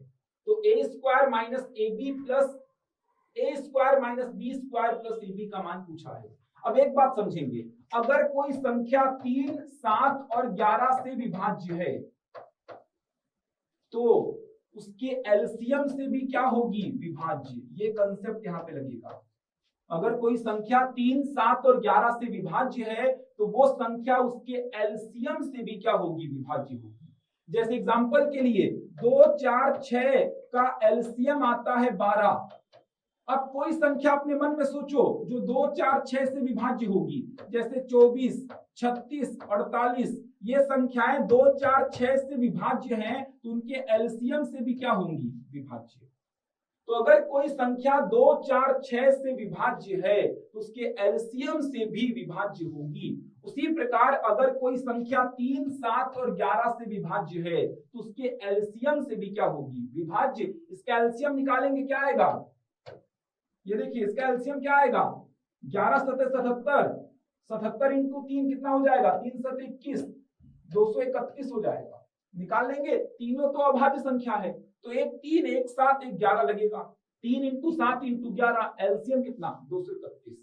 तो a² minus ab plus a² minus b² plus ab का मान पूछा है। अब एक बात समझेंगे, अगर कोई संख्या 3, 7 और 11 से विभाज्य है तो उसके एलसीएम से भी क्या होगी विभाज्य, ये कंसेप्ट यहाँ पे लगेगा। अगर कोई संख्या 3, 7 और 11 से विभाज्य है तो वो संख्या उसके एलसीएम से भी क्या होगी विभाज्य होगी। जैसे एग्जांपल के लिए 2, 4, 6 का एलसीएम आता है 12। अब कोई संख्या अपने मन में सोचो जो 2, 4, 6 से विभाज्य होगी, जैसे 24, 36, 48, ये संख्याएं 2, 4, 6 से विभाज्य हैं तो उनके एलसीएम से भी क्या होंगी विभाज्य। तो अगर कोई संख्या 2, 4, 6 से विभाज्य है तो उसके एलसीएम से भी विभाज्य होगी। उसी प्रकार अगर कोई संख्या 3, 7 और 11 से विभाज्य है तो उसके एलसीएम से भी क्या होगी विभाज्य। इसका एलसीएम निकालेंगे क्या आएगा, ये देखिए इसका एलसीएम क्या आएगा 11 7 77, 77 इंटू 3 कितना हो जाएगा 3 7 21, 231 हो जाएगा। निकाल लेंगे, तीनों तो अभाज्य संख्या है तो एक 3, एक 7, एक 11 लगेगा। 3 इंटू 7 इंटू 11 एलसीएम कितना 231।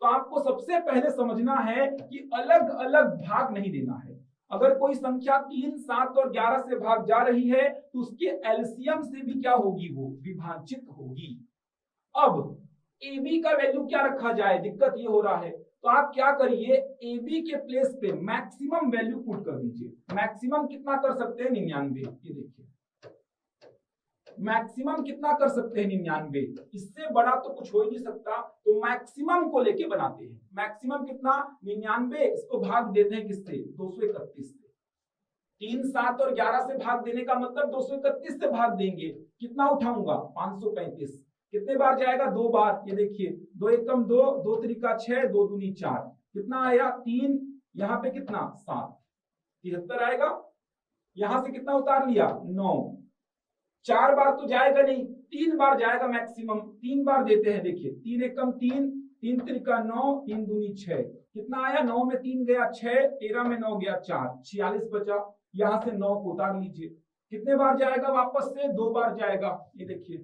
तो आपको सबसे पहले समझना है कि अलग अलग भाग नहीं देना है। अगर कोई संख्या 3, 7 और 11 से भाग जा रही है तो उसके एलसीएम से भी क्या होगी वो विभाजित होगी। अब AB का वैल्यू क्या रखा जाए, दिक्कत ये हो रहा है। तो आप क्या करिए AB के प्लेस पे मैक्सिमम वैल्यू पुट कर दीजिए। मैक्सिमम कितना कर सकते हैं 99, ये देखिए मैक्सिमम कितना कर सकते हैं 99, इससे बड़ा तो कुछ हो ही नहीं सकता। तो मैक्सिमम को लेके बनाते हैं। मैक्सिमम कितना 99, इसको भाग देते हैं किससे 231 से। 3, 7 और 11 से भाग देने का मतलब 231 से भाग देंगे, कितना उठाऊंगा 535। कितने बार जाएगा 2 बार, ये देखिए 2 एकम 2, 2 त्रिका 6, 2 दूनी 4, कितना आया 3, यहाँ पे कितना 7, 73 आएगा। यहां से कितना उतार लिया 9, 4 बार तो जाएगा नहीं, 3 बार जाएगा मैक्सिमम। 3 बार देते हैं, देखिए 3 एकम 3, 3 त्रिका 9, 3 दूनी 6, कितना आया 9 में 3 गया 6, 13 में 9 गया 4, 46 बचा। यहां से 9 को उतार लीजिए, कितने बार जाएगा वापस से? 2 बार जाएगा। ये देखिए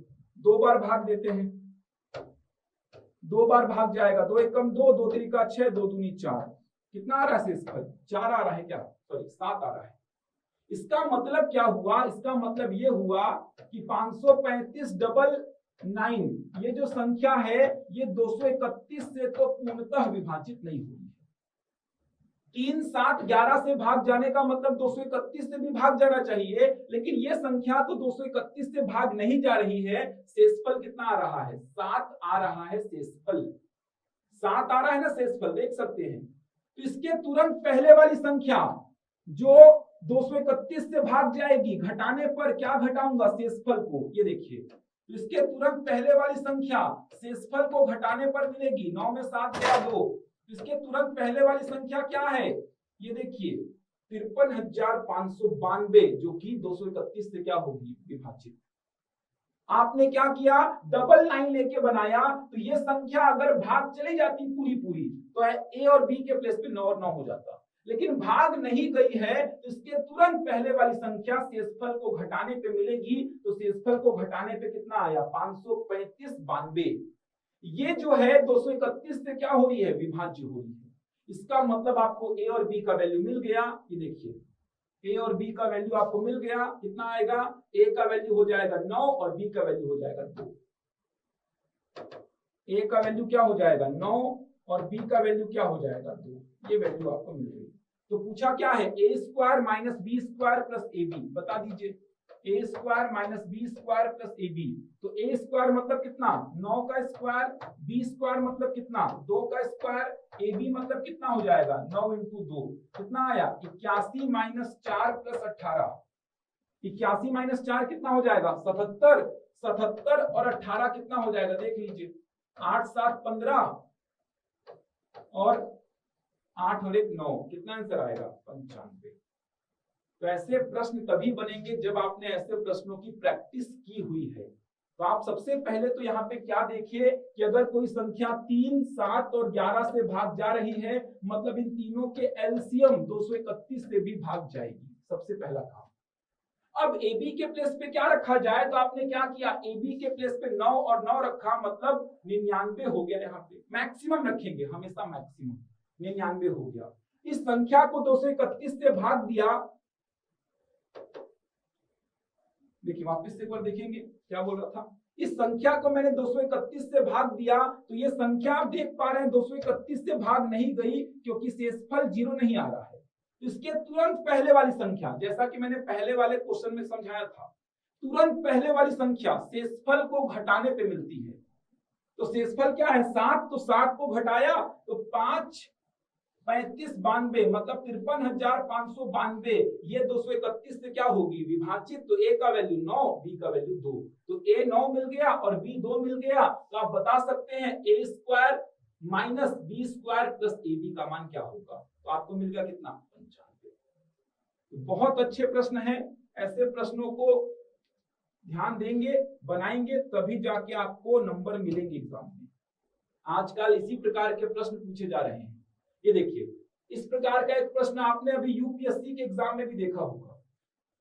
2 बार भाग देते हैं, 2 बार भाग जाएगा। 2 एकम 2, 2 त्रिका 6, 2 दूनी 4। कितना आ रहा है शेषफल? 4 आ रहा है क्या? सॉरी 7 आ रहा है। इसका मतलब क्या हुआ? इसका मतलब ये हुआ कि 535 डबल 9 ये जो संख्या है ये 231 से तो पूर्णतः विभाजित नहीं हुई है। 3 7 11 से भाग जाने का मतलब 231 से भी भाग जाना चाहिए, लेकिन ये संख्या तो 231 से भाग नहीं जा रही है। शेषफल कितना आ रहा है? 7 आ रहा है शेषफल। 7 आ रहा है ना शेषफल, देख सकते हैं। तो इसके तुरंत पहले वाली संख्या जो 231 से भाग जाएगी, घटाने पर क्या घटाऊंगा? शेषफल को। ये देखिए, तो इसके तुरंत पहले वाली संख्या शेषफल को घटाने पर मिलेगी। 9 में 7 गया 2। इसके तुरंत पहले वाली संख्या क्या है? ये देखिए 53,592, जो कि 231 से क्या होगी? विभाजित। आपने क्या किया? डबल 9 लेके बनाया, तो ये संख्या अगर भाग चली जाती पूरी पूरी तो ए और बी के प्लेस पे 9 और 9 हो जाता, लेकिन भाग नहीं गई है, तो इसके तुरंत पहले वाली संख्या शेषफल को घटाने पे मिलेगी। तो शेषफल को घटाने पे कितना आया? 535 92। ये जो है 231 से क्या हो रही है? विभाज्य हो रही है। इसका मतलब आपको ए और बी का वैल्यू मिल गया। ये देखिए ए और बी का वैल्यू आपको मिल गया। कितना आएगा? ए का वैल्यू हो जाएगा 9 और बी का वैल्यू हो जाएगा 2। ए का वैल्यू क्या हो जाएगा? 9 और बी का वैल्यू क्या हो जाएगा? 2। ये वैल्यू आपको मिल गई। तो पूछा क्या है? A square minus B square plus A B, बता दीजिए। A square minus B square plus A B. तो ए स्क्वायर मतलब कितना? 9 का स्क्वायर। बी स्क्वायर मतलब कितना? 2 का स्क्वायर। ए बी मतलब कितना हो जाएगा? 9 इंटू 2। कितना आया? 81 माइनस 4 प्लस 18। 81 माइनस 4 कितना हो जाएगा? 77। 77 और 18 कितना हो जाएगा? देख लीजिए 8 7 15 और 8 और 1 9। कितना आंसर आएगा? 95। तो ऐसे प्रश्न तभी बनेंगे जब आपने ऐसे प्रश्नों की प्रैक्टिस की हुई है। तो आप सबसे पहले तो यहाँ पे क्या देखिए कि अगर कोई संख्या 3 7 और 11 से भाग जा रही है, मतलब इन तीनों के एलसीएम 231 से भी भाग जाएगी। सबसे पहला काम। अब ए बी के प्लेस पे क्या रखा जाए? तो आपने क्या किया? ए बी के प्लेस पे 9 और 9 रखा, मतलब 99 हो गया। यहाँ पे मैक्सिमम रखेंगे, हमेशा मैक्सिमम। 99 हो गया। इस संख्या को 231 से भाग दिया। देखिए वापस से एक बार देखेंगे क्या बोल रहा था। इस संख्या को मैंने 231 से भाग दिया, तो ये संख्या आप देख पा रहे हैं 231 से भाग नहीं गई, क्योंकि शेषफल 0 नहीं आ रहा है। इसके तुरंत पहले वाली संख्या, जैसा कि मैंने पहले वाले क्वेश्चन में समझाया था, तुरंत पहले वाली संख्या शेषफल को घटाने पे मिलती है। तो शेषफल क्या है? 7। तो 7 को घटाया तो 5 35 92, मतलब 53,592। ये 231 से क्या होगी? विभाजित। तो ए का वैल्यू 9, बी का वैल्यू 2। तो ए 9 मिल गया और बी 2 मिल गया। तो आप बता सकते हैं A square minus B square plus A B का मान क्या होगा? तो आपको मिल गया कितना? 95। तो बहुत अच्छे प्रश्न हैं। ऐसे प्रश्नों को ध्यान देंगे, बनाएंगे, तभी जाके आपको नंबर मिलेंगे एग्जाम में। आजकल इसी प्रकार के प्रश्न पूछे जा रहे हैं। ये देखिए इस प्रकार का एक प्रश्न आपने अभी यूपीएससी के एग्जाम में भी देखा होगा।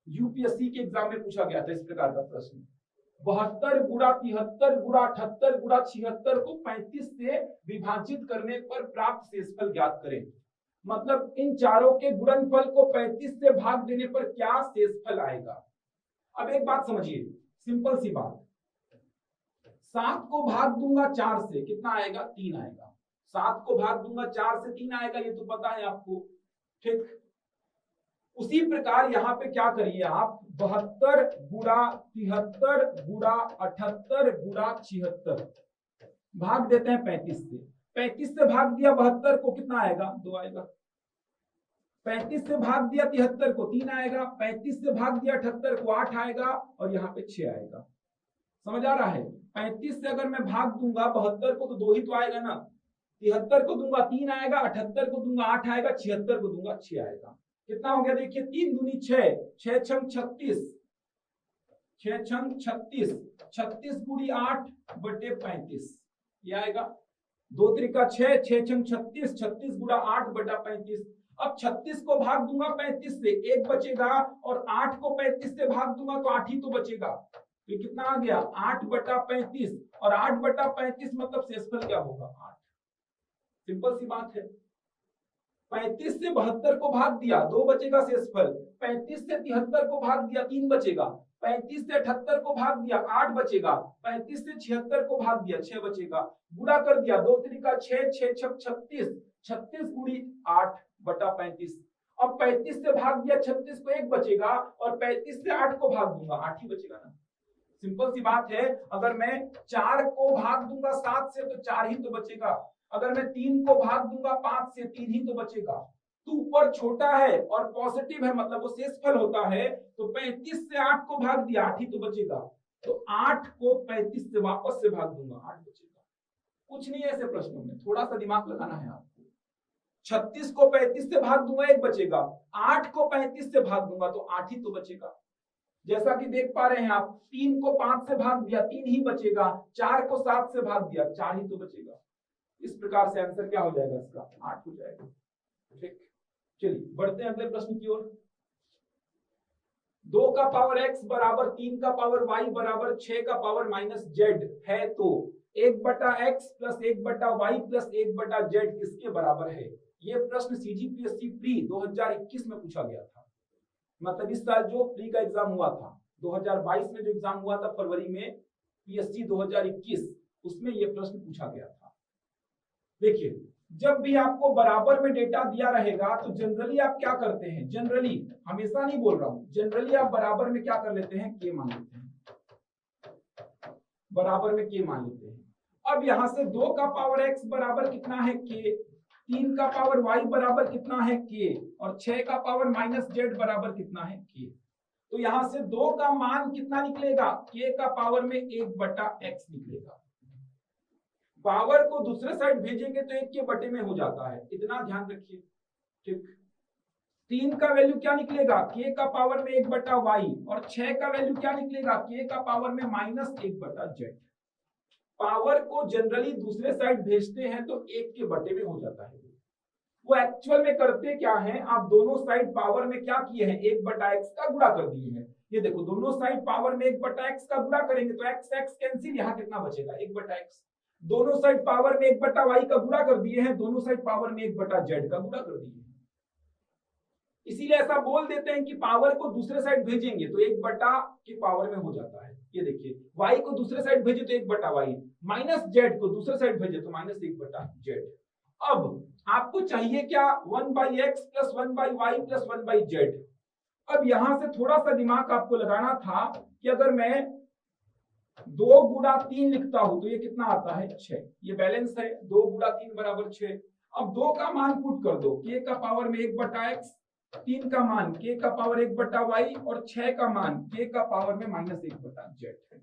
यूपीएससी के एग्जाम में पूछा गया था इस प्रकार का प्रश्न। 72 गुणा 73 गुणा 78 गुणा 76 को 35 से विभाजित करने पर प्राप्त शेषफल ज्ञात करें। मतलब इन चारों के गुणनफल को 35 से भाग देने पर क्या शेषफल आएगा? अब एक बात समझिए, सिंपल सी बात। 7 को भाग दूंगा 4 से, कितना आएगा? 3 आएगा। 7 को भाग दूंगा 4 से 3 आएगा, ये तो पता है आपको। ठीक उसी प्रकार यहाँ पे क्या करिए आप, 72 गुणा 73 गुणा 78 गुणा 76 भाग देते हैं 35 से। 35 से भाग दिया 72 को, कितना आएगा? 2 आएगा। 35 से भाग दिया 73 को, 3 आएगा। 35 से भाग दिया 78 को, 8 आएगा। और यहाँ पे 6 आएगा। समझ आ रहा है? 35 से अगर मैं भाग दूंगा 72 को तो 2 ही तो आएगा ना। 73 को दूंगा 3 आएगा, 78 को दूंगा 8 आएगा, 76 को दूंगा 6 आएगा। कितना हो गया? देखिए 3 दूनी 6, 6 छंग 36, 6 छंग 36, 36 गुड़ी 8 बटे 35 ये आएगा। 2 त्रिका 6, 6 छंग 36, 36 गुड़ा 8 बटा 35। अब 36 को भाग दूंगा 35 से, 1 बचेगा, और 8 को 35 से भाग दूंगा तो 8 ही तो बचेगा। तो कितना आ गया 8/35, और 8/35 मतलब शेषफल क्या होगा 8। सिंपल सी बात है। 35 से 72 को भाग दिया 2 बचेगा शेषफल, 35 से 73 को भाग दिया 3 बचेगा, 35 से 78 को भाग दिया 8 बचेगा, 35 से 76 को भाग दिया 6 बचेगा, गुणा कर दिया 2 त्रिका 6, 6 छक 36, 36 गुणी 8/35। अब 35 से भाग दिया 36 को 1 बचेगा, और 35 से 8 को भाग दूंगा 8 ही बचेगा ना। सिंपल सी बात है। अगर मैं 4 को भाग दूंगा 7 से तो 4 ही तो बचेगा, अगर मैं 3 को भाग दूंगा 5 से 3 ही तो बचेगा। तो ऊपर छोटा है और पॉजिटिव है मतलब वो शेषफल होता है, तो 35 से 8 को भाग दिया 8 ही तो बचेगा, तो 8 को 35 से वापस से भाग दूंगा 8 बचेगा। कुछ नहीं है ऐसे प्रश्नों में, थोड़ा सा दिमाग लगाना है आपको। 36 को 35 से भाग दूंगा 1 बचेगा, 8 को 35 से भाग दूंगा तो 8 ही तो बचेगा। जैसा कि देख पा रहे हैं आप, 3 को 5 से भाग दिया 3 ही बचेगा, 4 को 7 से भाग दिया 4 ही तो बचेगा। इस प्रकार से आंसर क्या हो जाएगा इसका 8 हो जाएगा। ठीक, चलिए बढ़ते हैं अगले प्रश्न की ओर। 2 का पावर x बराबर 3 का पावर y बराबर 6 का पावर -z है तो 1/x plus 1/y plus 1/z किसके बराबर है? यह प्रश्न CGPSC प्री 2021 में पूछा गया था। मतलब इस साल जो प्री का एग्जाम हुआ था, 2022 में जो एग्जाम हुआ था फरवरी में, PSC 2021, उसमें यह प्रश्न पूछा गया था। देखिए, जब भी आपको बराबर में डेटा दिया रहेगा तो जनरली आप क्या करते हैं, जनरली, हमेशा नहीं बोल रहा हूं, जनरली आप बराबर में क्या कर लेते हैं, k मान लेते हैं, बराबर में k मान लेते हैं। अब यहां से 2 का पावर x बराबर कितना है k, 3 का पावर y बराबर कितना है k, और 6 का पावर -z बराबर कितना है k। तो यहां से 2 का मान कितना निकलेगा, k का पावर में 1/x निकलेगा। पावर को दूसरे साइड भेजेंगे तो 1 के बटे में हो जाता है, इतना ध्यान रखिए। ठीक, 3 का वैल्यू क्या निकलेगा, k का पावर में 1/y, और 6 का वैल्यू क्या निकलेगा, k का पावर में -1/z। पावर को जनरली दूसरे साइड भेजते हैं तो 1 के बटे में हो जाता है। वो एक्चुअल में करते क्या है, आप दोनों साइड पावर में क्या किए हैं, 1/x का गुणा कर दिए हैं। ये देखो, दोनों साइड पावर में 1/x का गुणा करेंगे तो x x कैंसिल, यहाँ कितना बचेगा 1/x। दोनों साइड पावर में 1/y का गुणा कर दिए हैं, दोनों साइड पावर में 1/z का गुणा कर दिए हैं। इसीलिए ऐसा बोल देते हैं कि पावर को दूसरे साइड भेजेंगे तो 1 के पावर में हो जाता है। ये देखिए, y को दूसरे साइड भेजे तो 1/y, -z को दूसरे साइड भेजे तो -1/z। अब आपको चाहिए क्या, 1/x plus 1/y plus 1/z। अब यहां से थोड़ा सा दिमाग आपको लगाना था कि अगर मैं 2 गुणा 3 लिखता हूं तो ये कितना आता है 6, ये बैलेंस है, 2 गुणा 3 बराबर 6। अब 2 का मान पुट कर दो, k का पावर में 1/x, 3 का मान k का पावर 1/y, और 6 का मान k का पावर में -1/z है।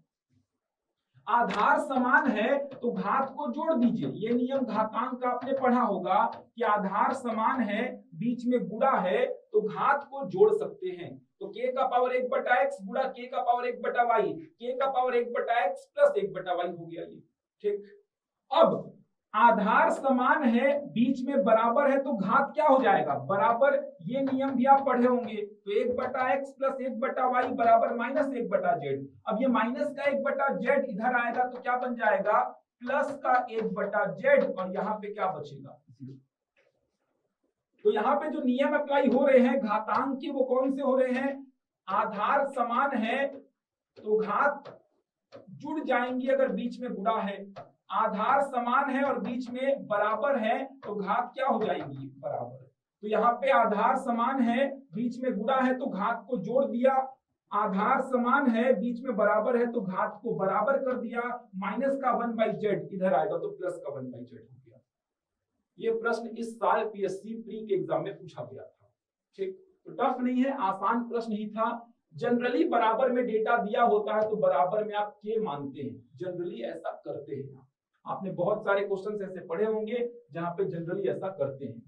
आधार समान है तो घात को जोड़ दीजिए। ये नियम घातांक का आपने पढ़ा होगा कि आधार समान है, बीच में गुणा है तो घात को जोड़ सकते हैं। तो k का पावर 1/x गुणा k का पावर 1/y, k का पावर 1/x प्लस 1/y हो गया ये। ठीक, अब आधार समान है, बीच में बराबर है तो घात क्या हो जाएगा, बराबर। ये नियम भी आप पढ़े होंगे। तो 1/x प्लस 1/y बराबर -1/z। अब ये माइनस का 1/z इधर आएगा तो क्या बन जाएगा, प्लस का 1/z, और यहाँ पे क्या बचेगा 0। तो यहाँ पे जो नियम अप्लाई हो रहे हैं घातांक के, वो कौन से हो रहे हैं, आधार समान है तो घात जुड़ जाएंगी अगर बीच में गुणा है, आधार समान है और बीच में बराबर है तो घात क्या हो जाएगी, बराबर। तो यहाँ पे आधार समान है, बीच में गुणा है तो घात को जोड़ दिया, आधार समान है, बीच में बराबर है तो घात को बराबर कर दिया, माइनस का 1/z इधर आएगा तो प्लस का 1/z हो गया। ये प्रश्न इस साल PSC प्री के एग्जाम में पूछा गया था। ठीक, तो टफ नहीं है, आसान प्रश्न ही था। जनरली बराबर में डेटा दिया होता है तो बराबर में आप k मानते हैं, जनरली ऐसा करते हैं। आपने बहुत सारे क्वेश्चन ऐसे पढ़े होंगे जहां पे जनरली ऐसा करते हैं।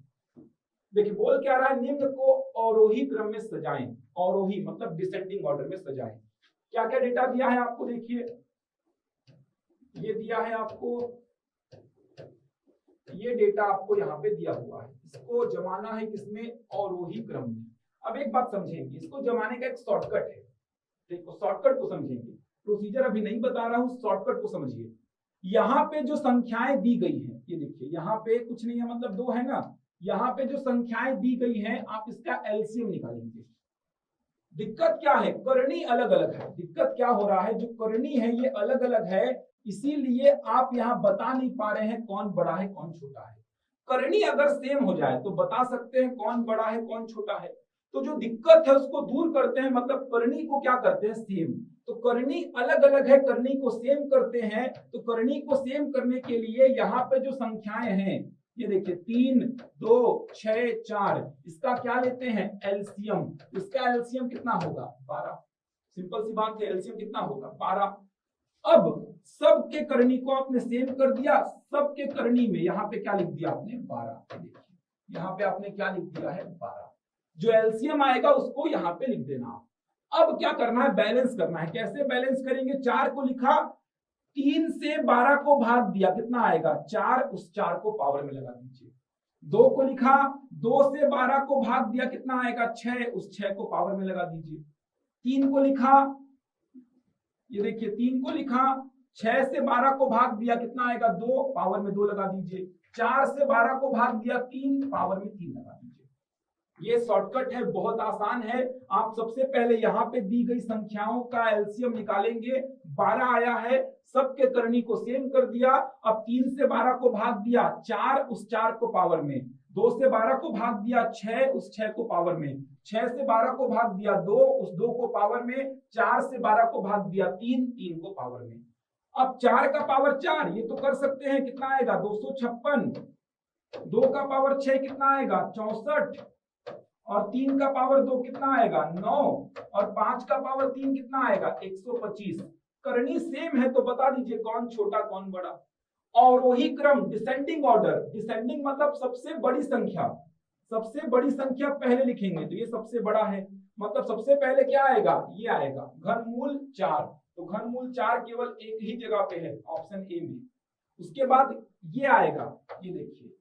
देखिए बोल क्या रहा है, निम्न को अवरोही क्रम में सजाएं। अवरोही मतलब डिसेंडिंग ऑर्डर में सजाएं। क्या क्या डेटा दिया है आपको, देखिए ये दिया है आपको ये डेटा आपको यहाँ पे दिया हुआ है, इसको जमाना है किसमें, अवरोही क्रम में। अब एक बात समझेंगे, इसको जमाने का एक शॉर्टकट है, देखो शॉर्टकट को समझेंगे, प्रोसीजर अभी नहीं बता रहा हूं, शॉर्टकट को समझिए। यहाँ पे जो संख्याएं दी गई हैं, ये देखिए यहाँ पे कुछ नहीं है, मतलब 2 है ना, यहाँ पे जो संख्याएं दी गई हैं आप इसका एलसीएम निकालेंगे। दिक्कत क्या है, करनी अलग अलग है। दिक्कत क्या हो रहा है, जो करनी है ये अलग अलग है, इसीलिए आप यहाँ बता नहीं पा रहे हैं कौन बड़ा है कौन छोटा है। करनी अगर सेम हो जाए तो बता सकते हैं कौन बड़ा है कौन छोटा है। तो जो दिक्कत है उसको दूर करते हैं, मतलब करनी को क्या करते हैं, सेम। तो करनी अलग अलग है, करनी को सेम करते हैं। तो करनी को सेम करने के लिए यहाँ पे जो संख्याएं हैं, ये देखिए 3, 2, 6, 4, इसका क्या लेते हैं, एलसीएम। इसका एलसीएम कितना होगा, 12। सिंपल सी बात है, एलसीएम कितना होगा, 12। अब सबके करनी को आपने सेम कर दिया, सबके करनी में यहाँ पे क्या लिख दिया आपने, 12। देखिए यहाँ पे आपने क्या लिख दिया है, 12। जो एलसीएम आएगा उसको यहाँ पे लिख देना। अब क्या करना है, बैलेंस करना है। कैसे बैलेंस करेंगे, 4 को लिखा, 3 से 12 को भाग दिया, कितना आएगा 4, उस 4 को पावर में लगा दीजिए। 2 को लिखा, 2 से 12 को भाग दिया, कितना आएगा 6, उस 6 को पावर में लगा दीजिए। 3 को लिखा, ये देखिए 3 को लिखा, 6 से 12 को भाग दिया, कितना आएगा 2, पावर में 2 लगा दीजिए। 4 से 12 को भाग दिया 3, पावर में 3 लगा दीजिए। ये शॉर्टकट है, बहुत आसान है। आप सबसे पहले यहाँ पे दी गई संख्याओं का एलसीएम निकालेंगे, 12 आया है, सबके करनी को सेम कर दिया। अब 3 से 12 को भाग दिया 4, उस 4 को पावर में। 2 से 12 को भाग दिया 6, उस 6 को पावर में। 6 से 12 को भाग दिया 2, उस 2 को पावर में। 4 से 12 को भाग दिया 3, 3 को पावर में। अब 4 का पावर 4, ये तो कर सकते हैं, कितना आएगा 256। 2 का पावर 6 कितना आएगा 64, और 3 का पावर 2 कितना आएगा 9, और 5 का पावर 3 कितना आएगा 125। करनी सेम है तो बता दीजिए कौन छोटा कौन बड़ा। और वही क्रम, डिसेंडिंग ऑर्डर, डिसेंडिंग मतलब सबसे बड़ी संख्या, सबसे बड़ी संख्या पहले लिखेंगे, तो ये सबसे बड़ा है, मतलब सबसे पहले क्या आएगा, ये आएगा घनमूल 4। तो घनमूल 4 केवल एक ही जगह पे है, ऑप्शन ए में। उसके बाद ये आएगा, ये देखिए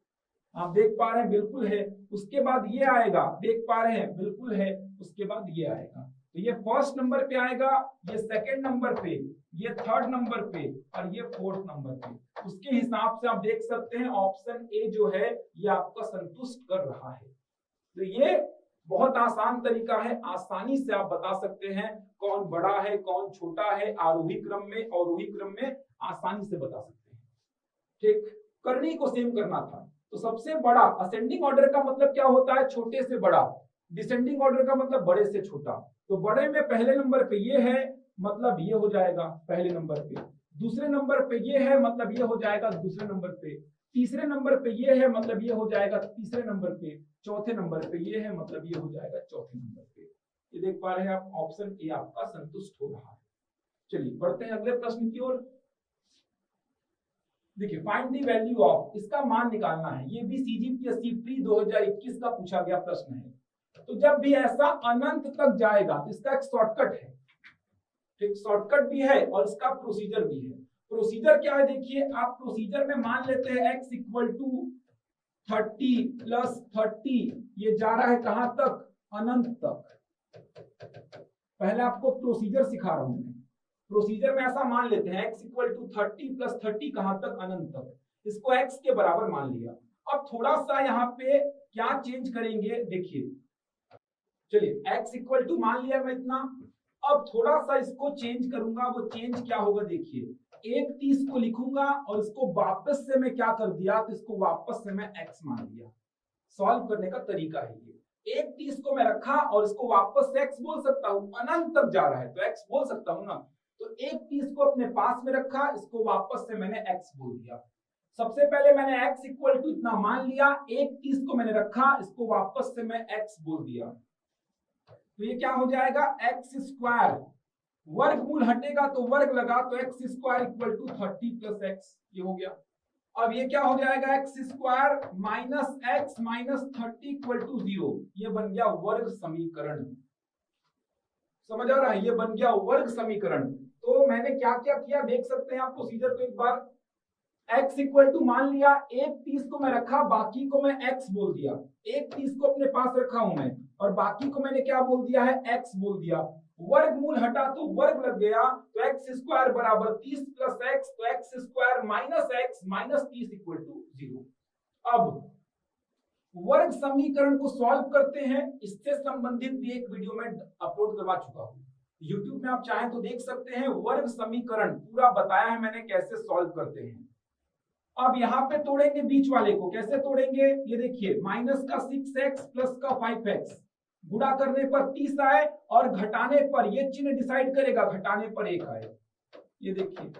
आप देख पा रहे हैं, बिल्कुल है। उसके बाद ये आएगा, देख पा रहे हैं, बिल्कुल है। उसके बाद ये आएगा, तो ये फर्स्ट नंबर पे आएगा, ये सेकंड नंबर पे, ये थर्ड नंबर पे, और ये फोर्थ नंबर पे। उसके हिसाब से आप देख सकते हैं ऑप्शन ए जो है ये आपका संतुष्ट कर रहा है। तो ये बहुत आसान तरीका है, आसानी से आप बता सकते हैं कौन बड़ा है कौन छोटा है, आरोही क्रम में अवरोही क्रम में आसानी से बता सकते हैं। ठीक, करनी को सेम करना था। तो सबसे बड़ा, असेंडिंग ऑर्डर का मतलब क्या होता है, छोटे से बड़ा। डिसेंडिंग ऑर्डर का मतलब बड़े से छोटा। तो बड़े में पहले नंबर पे ये है, मतलब ये हो जाएगा पहले नंबर पे। दूसरे नंबर पे ये है, मतलब ये हो जाएगा दूसरे नंबर पे। तीसरे नंबर पे ये है, मतलब ये हो जाएगा तीसरे नंबर पे। चौथे नंबर पे ये है, मतलब ये हो जाएगा चौथे नंबर पे। ये देख पा रहे हैं आप, ऑप्शन ए आपका संतुष्ट हो रहा है। चलिए बढ़ते हैं अगले प्रश्न की ओर। देखिए, फाइंड द वैल्यू ऑफ, इसका मान निकालना है। ये भी सीजीपीएससी प्री 2021 का पूछा गया प्रश्न है। तो जब भी ऐसा अनंत तक जाएगा तो इसका एक शॉर्टकट है, एक शॉर्टकट भी है और इसका प्रोसीजर भी है। प्रोसीजर क्या है, देखिए आप प्रोसीजर में मान लेते हैं x इक्वल टू 30 प्लस 30, ये जा रहा है कहां तक, अनंत तक। पहले आपको प्रोसीजर सिखा रहा हूं मैं। प्रोसीजर में ऐसा मान लेते हैं x इक्वल टू 30 प्लस 30 कहां तक, अनंत तक। इसको x के बराबर मान लिया। अब थोड़ा सा यहाँ पे क्या चेंज करेंगे, देखिए चलिए x इक्वल टू मान लिया मैं इतना। अब थोड़ा सा इसको चेंज करूंगा, वो चेंज क्या होगा, देखिए 1 को लिखूंगा और इसको वापस से मैं क्या कर दिया, तो इसको वापस से मैं x मान लिया। सॉल्व करने का तरीका है ये। 1 को मैं रखा और इसको वापस से x बोल सकता हूं, अनंत तक जा रहा है तो x बोल सकता हूं ना। तो 1 को अपने पास में रखा, इसको वापस से मैंने x बोल दिया। सबसे पहले मैंने x इक्वल टू इतना मान लिया, 1 को मैंने रखा, इसको वापस से मैं x बोल दिया। तो ये क्या हो जाएगा, एक्स स्क्वायर, वर्गमूल हटेगा तो वर्ग लगा, तो x square equal to 30 plus x, ये हो गया। अब ये क्या हो जाएगा, x square minus x minus 30 equal to 0, ये बन गया वर्ग समीकरण। समझ आ रहा है, ये बन गया वर्ग समीकरण। तो मैंने क्या क्या किया देख सकते हैं आप प्रोसीजर को एक बार। x इक्वल टू मान लिया एक 30 को मैं रखा, बाकी को मैं x बोल दिया। एक 30 को अपने पास रखा हूं मैं और बाकी को मैंने क्या बोल दिया है, x बोल दिया। वर्गमूल हटा तो वर्ग लग गया, तो x स्क्वायर बराबर 30 प्लस x, तो x square minus x minus 30 equal to 0। अब वर्ग समीकरण को सॉल्व करते हैं। इससे संबंधित भी एक वीडियो में अपलोड करवा चुका हूं, YouTube में आप चाहें तो देख सकते हैं। वर्ग समीकरण पूरा बताया है मैंने कैसे सॉल्व करते हैं। अब यहाँ पे तोड़ेंगे बीच वाले को, कैसे तोड़ेंगे ये देखिए, माइनस का 6x प्लस का 5x, गुणा करने पर 30 आए और घटाने पर ये चिन्ह डिसाइड करेगा, घटाने पर 1 आए। ये देखिए,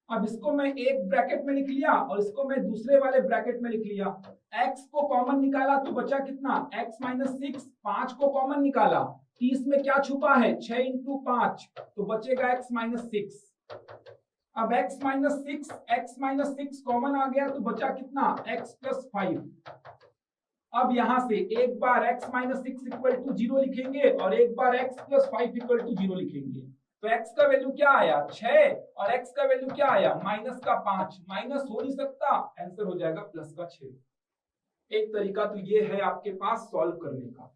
अब इसको मैं एक ब्रैकेट में लिख लिया और इसको मैं दूसरे वाले ब्रैकेट में लिख लिया। x को कॉमन निकाला तो बचा कितना, x माइनस 6, 5 को कॉमन निकाला, 30 में क्या छुपा है, 6 इंटू 5, तो बचेगा x माइनस 6। अब x माइनस 6 कॉमन आ गया तो बचा कितना, x प्लस 5। अब यहां से एक बार x माइनस 6 इक्वल टू 0 लिखेंगे और एक बार x प्लस 5 इक्वल टू 0 लिखेंगे। तो x का वैल्यू क्या आया, 6, और x का वैल्यू क्या आया, माइनस का 5। माइनस हो नहीं सकता, आंसर हो जाएगा प्लस का 6। एक तरीका तो ये है आपके पास सॉल्व करने का।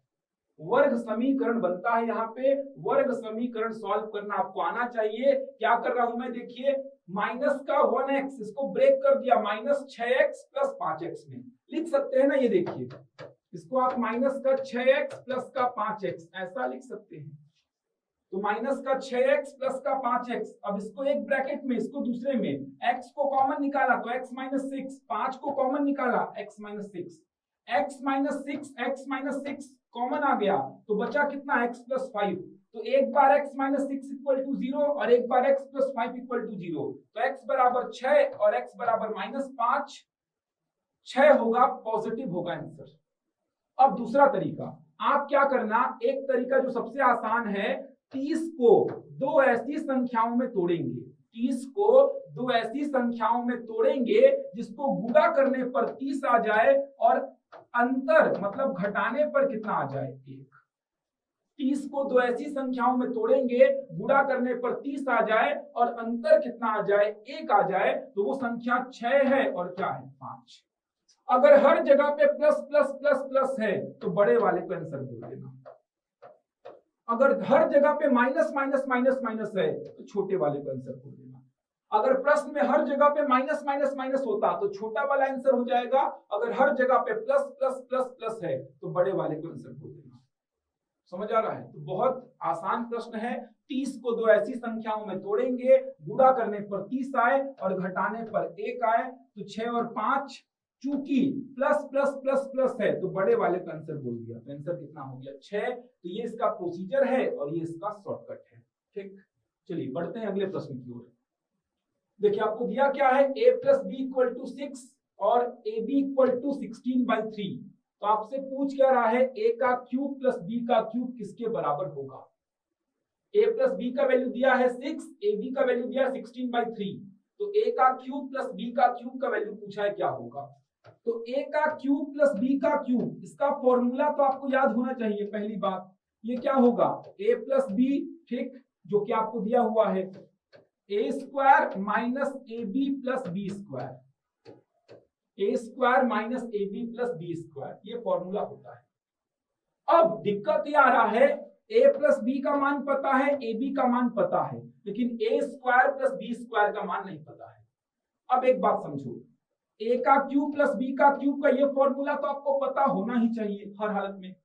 वर्ग समीकरण बनता है, यहाँ पे वर्ग समीकरण सॉल्व करना आपको आना चाहिए। क्या कर रहा हूं मैं, देखिए माइनस का 1x, इसको ब्रेक कर दिया, माइनस 6x प्लस 5x में लिख सकते हैं ना। ये देखिए, इसको आप माइनस का 6x प्लस का 5x ऐसा लिख सकते हैं। तो माइनस का 6x प्लस का 5x, अब इसको एक ब्रैकेट में, इसको दूसरे में, x को कॉमन निकाला तो x माइनस 6, 5 को कॉमन निकाला x minus 6, x minus 6 common आ गया तो बचा कितना, x प्लस 5। तो एक बार x माइनस 6 इक्वल टू 0 और एक बार x प्लस 5 इक्वल टू 0, तो x बराबर 6 और x बराबर माइनस 5, 6 होगा, पॉजिटिव होगा आंसर। अब दूसरा तरीका, आप क्या करना, एक तरीका जो सबसे आसान है, 30 को दो ऐसी संख्याओं में तोड़ेंगे। 30 को दो ऐसी संख्याओं में तोड़ेंगे जिसको गुणा करने पर 30 आ जाए और अंतर मतलब घटाने पर कितना आ जाए, 1। 30 को दो ऐसी संख्याओं में तोड़ेंगे, गुणा करने पर 30 आ जाए और अंतर कितना आ जाए, 1 आ जाए, तो वो संख्या 6 है और क्या है, 5। अगर हर जगह पे प्लस प्लस प्लस प्लस है तो बड़े वाले को आंसर बोल देना। अगर हर जगह पे माइनस माइनस माइनस माइनस है तो छोटे वाले को आंसर बोल देना। अगर प्रश्न में हर जगह पे माइनस माइनस माइनस होता तो छोटा वाला आंसर हो जाएगा। अगर हर जगह पे प्लस प्लस प्लस प्लस है तो बड़े वाले को आंसर बोल देना। समझ आ रहा है? तो बहुत आसान प्रश्न है। 30 को दो ऐसी संख्याओं में तोड़ेंगे, गुणा करने पर 30 आए और घटाने पर 1 आए, तो 6 और 5 चूंकि प्लस प्लस प्लस प्लस है तो बड़े वाले का आंसर बोल दिया, तो आंसर कितना हो गया, 6। तो ये इसका प्रोसीजर है और ये इसका शॉर्टकट है। ठीक, चलिए बढ़ते हैं अगले प्रश्न की ओर। देखिए आपको दिया क्या है, a plus b equal to 6 और ए बी इक्वल टू 16/3। तो आपसे पूछ क्या रहा है, a का क्यूब प्लस b का क्यूब किसके बराबर होगा। a प्लस बी का वैल्यू दिया है 6, ए बी का वैल्यू दिया है 16/3। तो a का क्यूब प्लस b का क्यूब का वैल्यू पूछा है क्या होगा। तो a का क्यूब प्लस b का क्यूब, इसका फॉर्मूला तो आपको याद होना चाहिए। पहली बात ये क्या होगा, a प्लस b, ठीक, जो कि आपको दिया हुआ है a square minus a b plus b square, a square minus a b plus b square, ये फॉर्मूला होता है। अब दिक्कत ये आ रहा है, a प्लस बी का मान पता है, ए बी का मान पता है, लेकिन a square plus b square का मान नहीं पता है। अब एक बात समझो, a का क्यूब प्लस b का क्यूब का ये फॉर्मूला तो आपको पता होना ही चाहिए हर हालत में।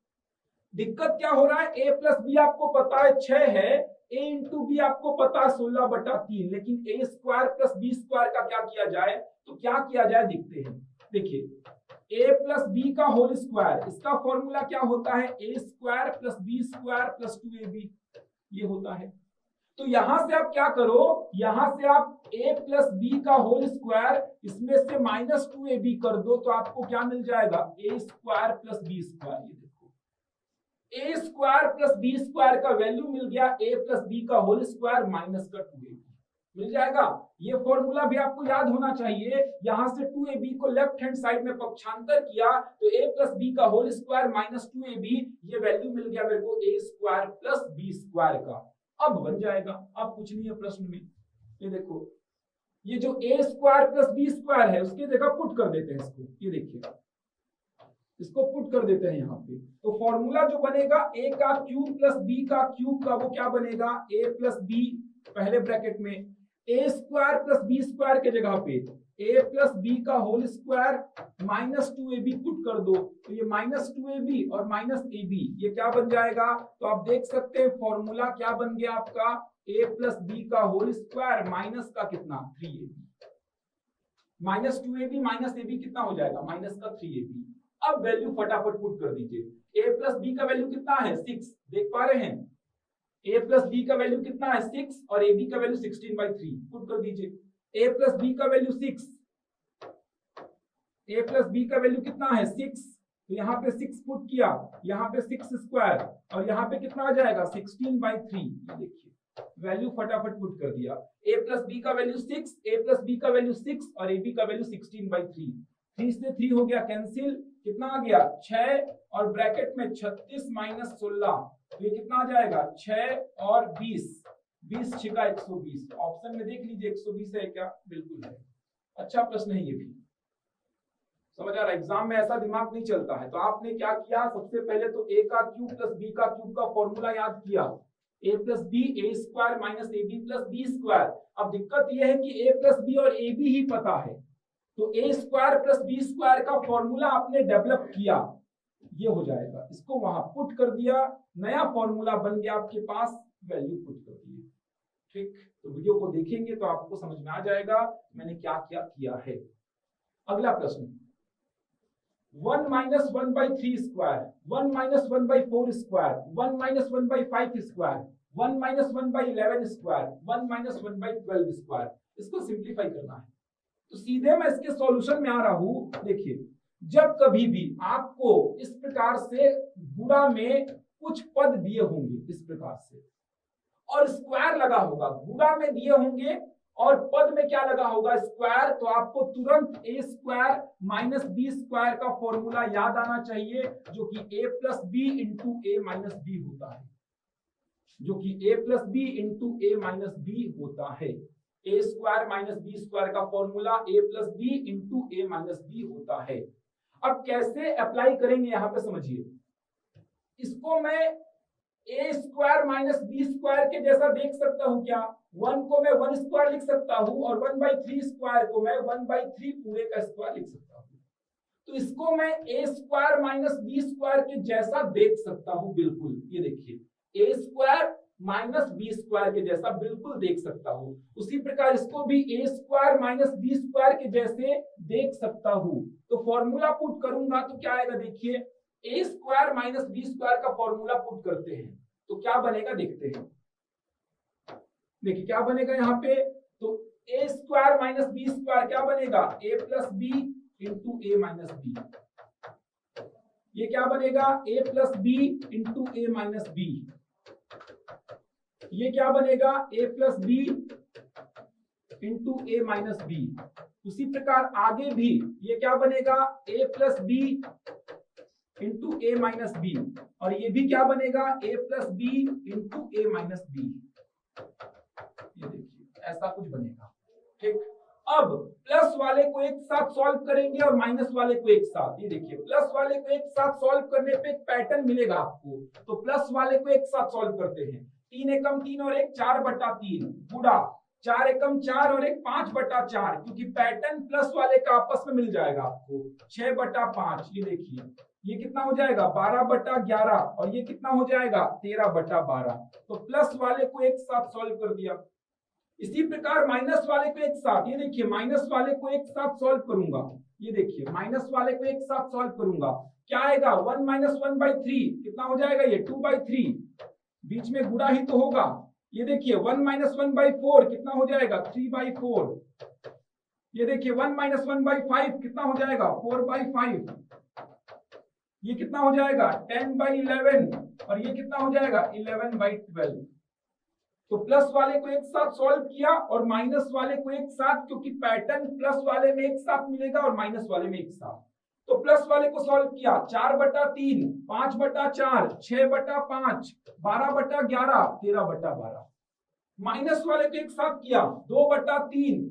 दिक्कत क्या हो रहा है, a प्लस बी आपको पता है 6 है, a इंटू बी आपको पता है 16/3, लेकिन a square plus b square का क्या किया जाए, तो क्या किया जाए दिखते हैं। देखिए a प्लस बी का होल स्क्वायर, इसका फॉर्मूला क्या होता है, a square plus b square plus 2ab, ये होता है। तो यहां से आप क्या करो, यहां से आप a प्लस बी का होल स्क्वायर, इसमें से माइनस 2ab कर दो, तो आपको क्या मिल जाएगा, a square plus b square. ये देखो a square plus b square का वैल्यू मिल गया a प्लस बी का होल स्क्वायर माइनस का 2ab मिल जाएगा। ये फॉर्मूला भी आपको याद होना चाहिए। यहां से 2ab को लेफ्ट हैंड साइड में पक्षांतर किया तो a प्लस बी का होल स्क्वायर माइनस 2ab, ये वैल्यू मिल गया मेरे को a square plus b square का। अब बन जाएगा, अब कुछ नहीं है प्रश्न में। ये देखो ये जो ए स्क्वायर प्लस बी स्क्वायर है उसकी जगह पुट कर देते हैं इसको, ये देखिए इसको पुट कर देते हैं यहाँ पे। तो फॉर्मूला जो बनेगा ए का क्यूब प्लस बी का क्यूब का वो क्या बनेगा, ए प्लस बी पहले ब्रैकेट में a square plus b square के जगह पे ए प्लस बी का whole square minus 2ab put कर दो, तो ये माइनस 2ab और माइनस ab ये क्या बन जाएगा। तो आप देख सकते हैं फॉर्मूला क्या बन गया आपका, a प्लस बी का होल स्क्वायर माइनस का कितना 3ab, minus 2ab minus ab कितना हो जाएगा माइनस का 3ab। अब वैल्यू फटाफट पुट कर दीजिए। a प्लस बी का वैल्यू कितना है 6, देख पा रहे हैं a प्लस बी का वैल्यू कितना है 6 और ab का वैल्यू 16/3 पुट कर दीजिए। a प्लस बी का वैल्यू 6, a प्लस बी का वैल्यू कितना है 6, तो यहाँ पे 6 पुट किया, यहाँ पे 6 स्क्वायर और यहाँ पे कितना आ जाएगा 16/3। ये देखिए वैल्यू फटाफट पुट कर दिया। a प्लस बी का वैल्यू 6, a प्लस बी का वैल्यू 6 और ab का वैल्यू 16/3। 3 से 3 हो गया कैंसिल, कितना आ गया 6 और ब्रैकेट में 36 माइनस 16, तो ये कितना आ जाएगा 6 और 20, 20 छिका 120। ऑप्शन में देख लीजिए 120 है क्या, बिल्कुल है। अच्छा प्रश्न है ये भी, समझ आ रहा है। एग्जाम में ऐसा दिमाग नहीं चलता है। तो आपने क्या किया, सबसे पहले तो a का क्यूब प्लस b का क्यूब का फॉर्मूला याद किया, a plus b a square minus ab plus b square. अब दिक्कत यह है कि a प्लस बी और ab ही पता है, तो a square plus b square का फॉर्मूला आपने डेवलप किया, ये हो जाएगा, इसको वहां पुट कर दिया, नया फॉर्मूला बन गया आपके पास, वैल्यू पुट कर दी। ठीक, तो वीडियो को देखेंगे तो आपको समझ में आ जाएगा मैंने क्या क्या किया है। अगला प्रश्न 1 minus 1/3 square, 1 minus 1/4 square, 1 minus 1/5 square, 1 minus 1/11 square, 1 minus 1/12 square, इसको सिंप्लीफाई करना है। तो सीधे मैं इसके सॉल्यूशन में आ रहा हूं। देखिए जब कभी भी आपको इस प्रकार से गुणा में कुछ पद दिए होंगे इस प्रकार से और स्क्वायर लगा होगा, गुणा में दिए होंगे और पद में क्या लगा होगा स्क्वायर, तो आपको तुरंत ए स्क्वायर माइनस बी स्क्वायर का फॉर्मूला याद आना चाहिए, जो कि ए plus b into a minus B होता है, जो कि ए plus b into a minus B होता है। A square minus B square का formula A plus b into a minus B होता है। अब कैसे अप्लाई करेंगे यहां पे समझिए, इसको मैं ए स्क्वायर माइनस बी स्क्वायर के जैसा देख सकता हूं क्या, 1 को मैं 1 स्क्वायर लिख सकता हूं और 1/3 स्क्वायर को मैं 1/3 पूरे का स्क्वायर लिख सकता हूं। तो इसको मैं ए स्क्वायर माइनस बी स्क्वायर के जैसा देख सकता हूं, बिल्कुल ये देखिए ए स्क्वायर माइनस बी स्क्वायर के जैसा बिल्कुल देख सकता हूं। उसी प्रकार इसको भी ए स्क्वायर माइनस बी स्क्वायर के जैसे देख सकता हूं। तो फॉर्मूला पुट करूंगा तो क्या आएगा, देखिए ए स्क्वायर माइनस बी स्क्वायर का फॉर्मूला पुट करते हैं तो क्या बनेगा देखते हैं। देखिए क्या बनेगा यहाँ पे, तो ए स्क्वायर माइनस बी स्क्वायर क्या बनेगा a plus b into a minus b, ये क्या बनेगा a plus b into a minus b, ये क्या बनेगा a plus b into a minus b. उसी प्रकार आगे भी ये क्या बनेगा a plus b into a minus b, और ये भी क्या बनेगा a plus b into a minus b. ये देखिए ऐसा कुछ बनेगा। ठीक, अब प्लस वाले को एक साथ सॉल्व करेंगे और माइनस वाले को एक साथ। ये देखिए प्लस वाले को एक साथ सॉल्व करने पे एक पैटर्न मिलेगा आपको, तो प्लस वाले को एक साथ सॉल्व करते हैं। 3 एकम 3 और 1 4/3 गुणा 4 एकम 4 और 1 5/4, क्योंकि पैटर्न प्लस वाले का आपस में मिल जाएगा आपको 6/5। ये देखिए ये कितना हो जाएगा 12/11 और ये कितना हो जाएगा 13/12। तो प्लस वाले को एक साथ सॉल्व कर दिया। इसी प्रकार माइनस वाले को एक साथ, ये देखिए माइनस वाले को एक साथ सॉल्व करूंगा, ये देखिए माइनस वाले को एक साथ सॉल्व करूंगा, क्या आएगा 1 माइनस 1/3 कितना हो जाएगा ये 2/3, बीच में गुणा ही तो होगा। ये देखिए 1 माइनस 1/4 कितना हो जाएगा 3/4, ये देखिए 1 माइनस 1/5 कितना हो जाएगा 4/5, ये कितना हो जाएगा 10/11 और ये कितना हो जाएगा 11/12। तो प्लस वाले को एक साथ सॉल्व किया और माइनस वाले को एक साथ, क्योंकि पैटर्न प्लस वाले में एक साथ मिलेगा और माइनस वाले में एक साथ। तो प्लस वाले को सॉल्व किया 4/3 5/4 6/5 12/11 13/12। माइनस वाले को एक साथ किया 2/3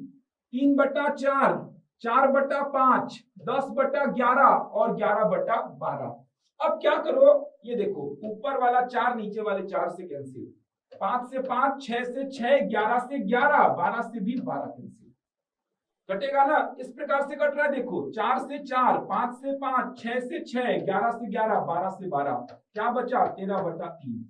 3/4, 4/5, 10/11 और 11/12। अब क्या करो, ये देखो ऊपर वाला 4 नीचे वाले 4 से कैंसिल, 5 से 5, 6 से 6, 11 से 11, 12 से भी 12 कैंसिल कटेगा ना। इस प्रकार से कट रहा है, देखो 4 से 4, 5 से 5, 6 से 6, 11 से 11, 12 से 12, क्या बचा 13/3।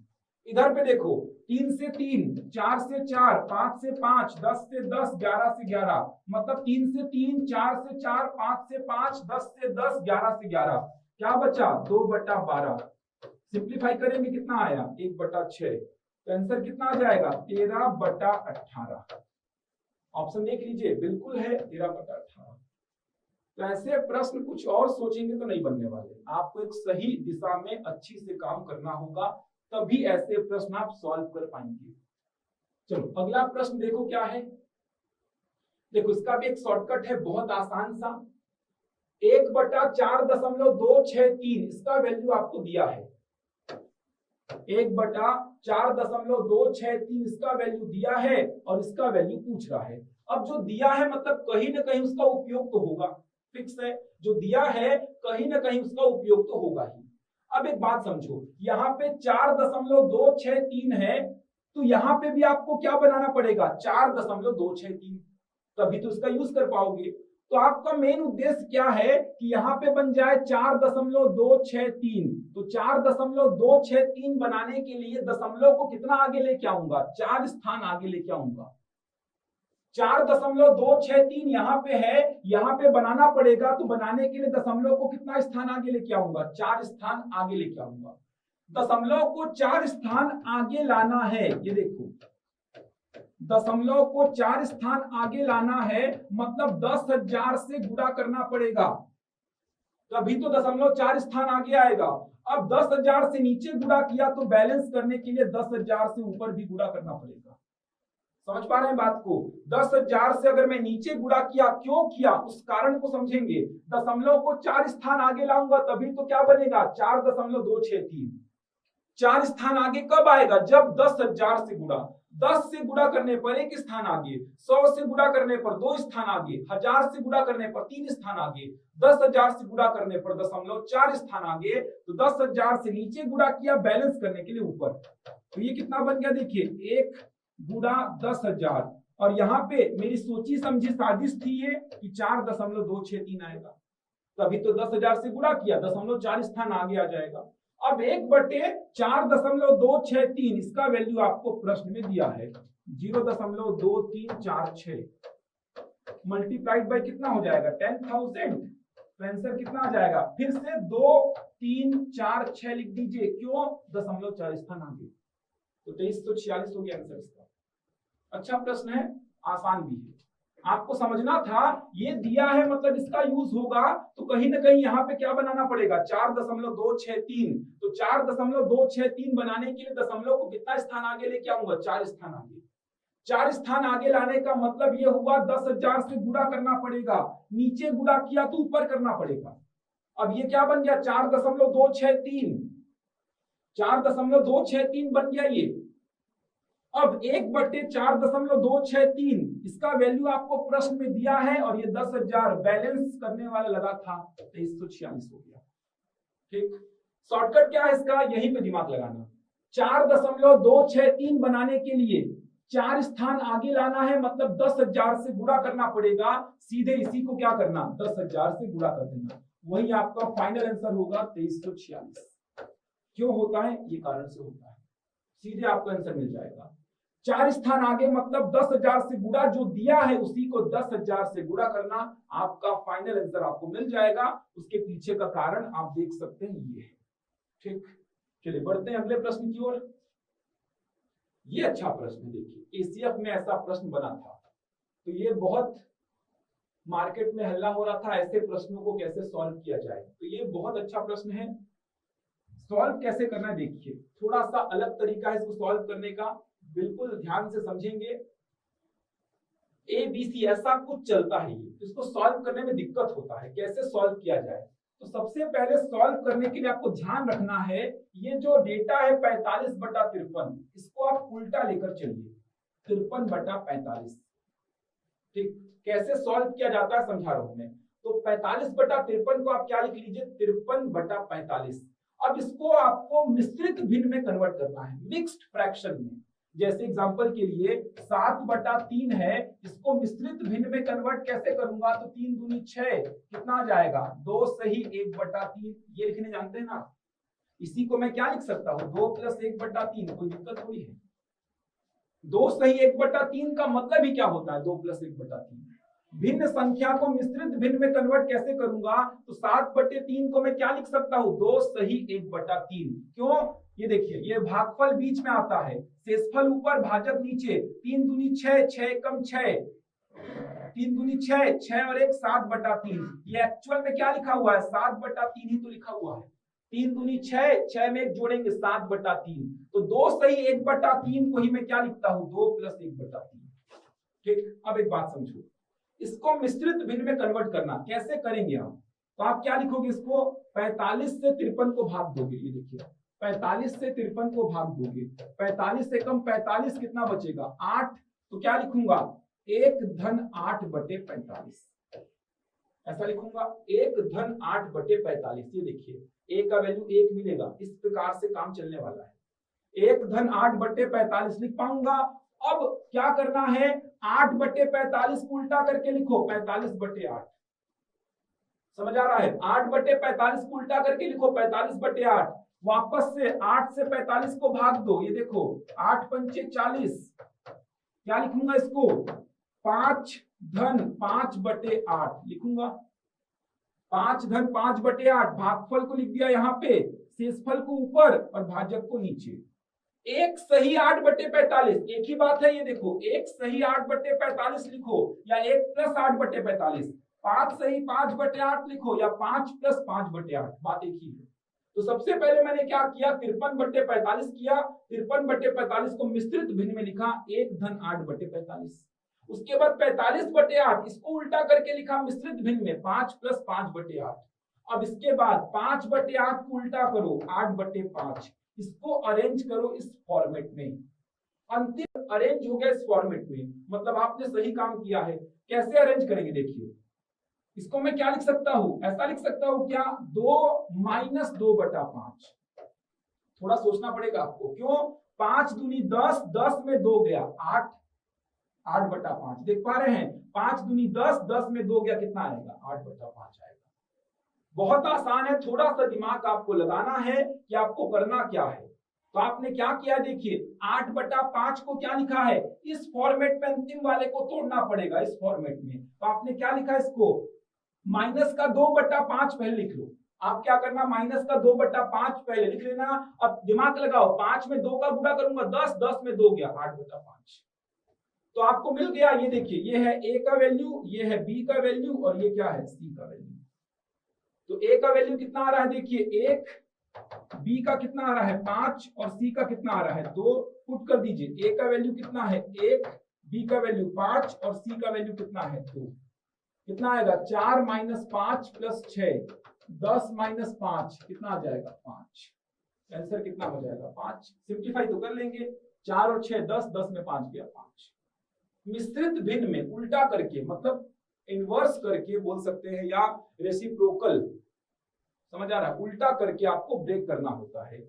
इधर पे देखो 3 से 3, 4 से 4, 5 से 5, 10 से 10, 11 से 11, मतलब 3 से 3, 4 से 4, 5 से 5, 10 से 10, 11 से 11, क्या बचा 2/12। सिंप्लीफाई करेंगे कितना आया 1/6, तो आंसर कितना आ जाएगा 13/18। ऑप्शन देख लीजिए, बिल्कुल है 13/18। तो ऐसे प्रश्न कुछ और सोचेंगे तो नहीं बनने वाले, आपको एक सही दिशा में अच्छी से काम करना होगा, तभी ऐसे प्रश्न आप सॉल्व कर पाएंगे। चलो अगला प्रश्न देखो क्या है। देखो इसका भी एक शॉर्टकट है, बहुत आसान सा। 1/4.263 इसका वैल्यू आपको दिया है, 1/4.263 इसका वैल्यू दिया है और इसका वैल्यू पूछ रहा है। अब जो दिया है मतलब कहीं ना कहीं उसका उपयोग तो होगा, फिक्स है, जो दिया है कहीं ना कहीं उसका उपयोग तो होगा ही। अब एक बात समझो, यहाँ पे 4.263 है, तो यहाँ पे भी आपको क्या बनाना पड़ेगा 4.263, तभी तो इसका यूज कर पाओगे। तो आपका मेन उद्देश्य क्या है कि यहाँ पे बन जाए 4.263, तो 4.263 बनाने के लिए दशमलव को कितना आगे लेके आऊंगा 4 स्थान आगे लेके आऊंगा। 4.263 यहाँ पे है, यहाँ पे बनाना पड़ेगा, तो बनाने के लिए दशमलव को कितना स्थान आगे लेके आऊंगा 4 स्थान आगे लेके आऊंगा। दशमलव को 4 स्थान आगे लाना है, ये देखो दशमलव को 4 स्थान आगे लाना है, मतलब 10,000 से गुणा करना पड़ेगा, तभी तो दशमलव 4 स्थान आगे आएगा। अब 10,000 से नीचे गुणा किया तो बैलेंस करने के लिए 10,000 से ऊपर भी गुणा करना पड़ेगा। समझ पा रहे हैं बात को, 10,000 से अगर मैं नीचे गुणा किया, क्यों किया उस कारण को समझेंगे। दशमलव को 4 स्थान आगे लाऊंगा तभी तो क्या बनेगा 4.263। 4 स्थान आगे कब आएगा जब 10,000 से गुणा, 10 से गुणा करने पर 1 स्थान आगे, 100 से गुणा करने पर 2 स्थान आगे, 1000 से गुणा करने पर 3 स्थान आगे, 10,000 से गुणा करने पर 4 स्थान आगे, तो 10,000 से नीचे गुणा किया बैलेंस करने के लिए ऊपर। तो ये कितना बन गया देखिए 1 गुणा 10,000, और यहाँ पे मेरी सोची समझी साजिश थी ये कि 4.263 आएगा, तभी तो 10,000 से गुणा किया 0.4 स्थान आगे आ जाएगा। अब 1/4.263 इसका वैल्यू आपको प्रश्न में दिया है 0.2346, मल्टीप्लाइड बाय कितना हो जाएगा 10,000, तो आंसर कितना आ जाएगा, फिर से 2 3 4 6 लिख दीजिए, क्यों 0.4 स्थान आगे, तो 2346 हो गया आंसर इसका। अच्छा प्रश्न है, आसान भी है, आपको समझना था ये दिया है मतलब इसका यूज होगा, तो कहीं ना कहीं यहाँ पे क्या बनाना पड़ेगा 4.263, तो 4.263 बनाने के लिए दशमलव को कितना स्थान आगे लेके आऊंगा 4 स्थान आगे। 4 स्थान आगे लाने का मतलब ये हुआ 10,000 से गुणा करना पड़ेगा, नीचे गुणा किया तो ऊपर करना पड़ेगा। अब ये क्या बन गया 4.263, 4.263 बन गया ये। अब 1/4.263 इसका वैल्यू आपको प्रश्न में दिया है, और ये 10,000 बैलेंस करने वाला लगा था 2346 हो गया। ठीक, शॉर्टकट क्या है इसका, यहीं पे दिमाग लगाना। 4.263 बनाने के लिए 4 स्थान आगे लाना है, मतलब 10,000 से गुणा करना पड़ेगा, सीधे इसी को क्या करना 10,000 से गुणा कर देना, वही आपका फाइनल आंसर होगा 2346। क्यों होता है, ये कारण से होता है, सीधे आपको आंसर मिल जाएगा। 4 स्थान आगे मतलब 10,000 से गुणा, जो दिया है उसी को 10,000 से गुणा करना, आपका फाइनल आंसर आपको मिल जाएगा। उसके पीछे का कारण आप देख सकते हैं ये है। ठीक, चलिए बढ़ते हैं अगले प्रश्न की ओर। ये अच्छा प्रश्न है, देखिए एसीएफ में ऐसा प्रश्न बना था, तो ये बहुत मार्केट में हल्ला हो रहा था ऐसे प्रश्नों को कैसे सॉल्व किया जाए, तो ये बहुत अच्छा प्रश्न है। सॉल्व कैसे करना है देखिए, थोड़ा सा अलग तरीका है इसको सॉल्व करने का, बिल्कुल ध्यान से समझेंगे। ABC ऐसा कुछ चलता है, इसको सॉल्व करने में दिक्कत होता है, कैसे सॉल्व किया जाए। तो सबसे पहले सॉल्व करने के लिए आपको ध्यान रखना है, ये जो डेटा है 45/53, इसको आप उल्टा लेकर चलिए 53/45। ठीक, कैसे सॉल्व किया जाता है समझा रहा हूं मैं। तो 45/53 को आप क्या लिख लीजिए, 53/45। अब इसको आपको मिश्रित भिन्न में कन्वर्ट करना है, मिक्स्ड फ्रैक्शन में। जैसे एग्जांपल के लिए 7/3 है, इसको मिश्रित भिन्न में कन्वर्ट कैसे करूंगा, तो 3 दूनी 6, कितना आ जाएगा 2 सही 1/3। ये लिखने जानते हैं ना, इसी को मैं क्या लिख सकता हूं 2 + 1/3, कोई दिक्कत थोड़ी है। 2 सही 1/3 का मतलब ही क्या होता है, 2 + 1/3। भिन्न संख्या को मिश्रित भिन्न में कन्वर्ट कैसे करूंगा, तो 7/3 को मैं क्या लिख सकता हूं 2 सही 1/3। क्यों, ये देखिए ये भागफल बीच में आता है, शेषफल ऊपर भाजक नीचे, 3 दूनी 6, 6 कम 6, 3 दूनी 6, 6 और 1 7/3। ये एक्चुअल में क्या लिखा हुआ है 7/3 ही तो लिखा हुआ है। 3 दूनी 6, 6 में 1 जोड़ेंगे 7/3। तो 2 सही 1/3 को ही मैं क्या लिखता हूं 2 + 1/3। ठीक, अब एक बात समझो, इसको मिश्रित भिन्न में कन्वर्ट करना कैसे करेंगे हम, तो आप क्या लिखोगे, इसको 45 से 53 को भाग दोगे। ये देखिए 45 से 53 को भाग दोगे, 45 से कम 45 कितना बचेगा 8। तो क्या लिखूंगा 1/8/45, ऐसा लिखूंगा 1/8/45। ये देखिए a का वैल्यू 1 मिलेगा, इस प्रकार से काम चलने वाला है। 1/8/45 लिख पाऊंगा। अब क्या करना है, 8/45 को उल्टा करके लिखो 45/8। समझ आ रहा है, 8/45 को उल्टा करके लिखो 45/8। वापस से 8 से 45 को भाग दो, ये देखो 8 पंचे 40। क्या लिखूंगा इसको 5 धन 5/8 लिखूंगा, 5 धन 5/8। भागफल को लिख दिया यहाँ पे, शेषफल को ऊपर और भाजक को नीचे। 1 सही 8/45, एक ही बात है। ये देखो 1 सही 8/45 लिखो या 1 + 8/45, 5 सही 5/8 लिखो या 5 + 5/8, बात एक ही है। तो सबसे पहले मैंने क्या किया 53/45 किया, 53/45 को मिश्रित भिन्न में लिखा 1 धन 8/45। उसके बाद 45/8 इसको उल्टा करके लिखा मिश्रित भिन्न में 5 + 5/8। अब इसके बाद 5/8 को उल्टा करो 8/5, इसको अरेंज करो इस फॉर्मेट में। अंतिम अरेंज हो गया इस फॉर्मेट में, मतलब आपने सही काम किया है। कैसे अरेंज करेंगे देखिए, इसको मैं क्या लिख सकता हूं, ऐसा लिख सकता हूं क्या 2 - 2/5। थोड़ा सोचना पड़ेगा आपको, क्यों 5 दूनी 10, 10 में 2 गया 8, 8/5 देख पा रहे हैं। 5 दूनी 10, 10 में 2 गया कितना आएगा 8/5 आएगा। बहुत आसान है, थोड़ा सा दिमाग आपको लगाना है कि आपको करना क्या है। तो आपने क्या किया देखिए 8/5 को क्या लिखा है इस फॉर्मेट में, अंतिम वाले को तोड़ना पड़ेगा इस फॉर्मेट में। तो आपने क्या लिखा इसको माइनस का 2/5 पहले लिख लो। आप क्या करना माइनस का 2/5 पहले लिख लेना। अब दिमाग लगाओ, 5 में 2 का गुणा करूंगा 10, 10 में 2 गया 8/5। तो आपको मिल गया, ये देखिए ये है a का वैल्यू, ये है b का वैल्यू और ये क्या है c का वैल्यू। तो a का वैल्यू कितना आ रहा है देखिए 1, b का कितना आ रहा है 5 और c का कितना आ रहा है 2। पुट कर दीजिए, a का वैल्यू कितना है 1, b का वैल्यू 5 और c का वैल्यू कितना है 2। कितना आएगा 4 - 5 + 6, 10 - 5 कितना आ जाएगा 5। आंसर कितना हो जाएगा 5। सिंप्लीफाई तो कर लेंगे, 4 और 6 10, 10 में 5 गया 5। मिश्रित भिन्न में उल्टा करके, मतलब इनवर्स करके बोल सकते हैं या रेसिप्रोकल, समझ आ रहा है, उल्टा करके आपको ब्रेक करना होता है।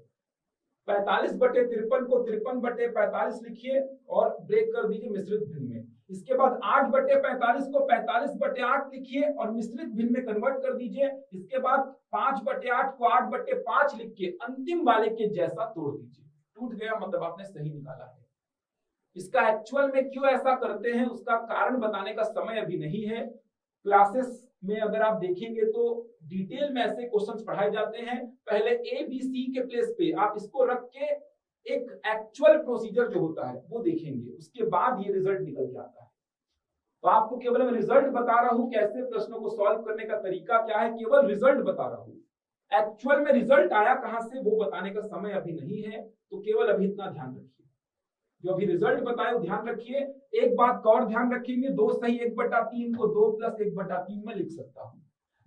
45/53 को 53/45 लिखिए और ब्रेक कर दीजिए मिश्रित भिन्न में। इसके बाद 8/45 को 45/8 लिखिए और मिश्रित भिन्न में कन्वर्ट कर दीजिए। इसके बाद 5/8 को 8/5 लिख के अंतिम वाले के जैसा तोड़ दीजिए। टूट गया मतलब आपने सही निकाला है। इसका एक्चुअल में क्यों ऐसा करते हैं उसका कारण बताने का समय अभी नहीं है। क्लासेस में अगर आप देखेंगे तो डिटेल में ऐसे क्वेश्चंस पढ़ाए जाते हैं। पहले ABC के प्लेस पे आप इसको रख के एक एक्चुअल प्रोसीजर जो होता है वो देखेंगे, उसके बाद ये रिजल्ट निकल के आता है। तो आपको केवल मैं रिजल्ट बता रहा हूं, कैसे प्रश्नों को सॉल्व करने का तरीका क्या है, केवल रिजल्ट बता रहा हूं। एक्चुअल में रिजल्ट आया कहां से वो बताने का समय अभी नहीं है, तो केवल अभी इतना ध्यान रखिए। जो अभी रिजल्ट बताए ध्यान रखिए। एक बात का और ध्यान रखेंगे, 2 सही 1/3 को 2 + 1/3 में लिख सकता हूं।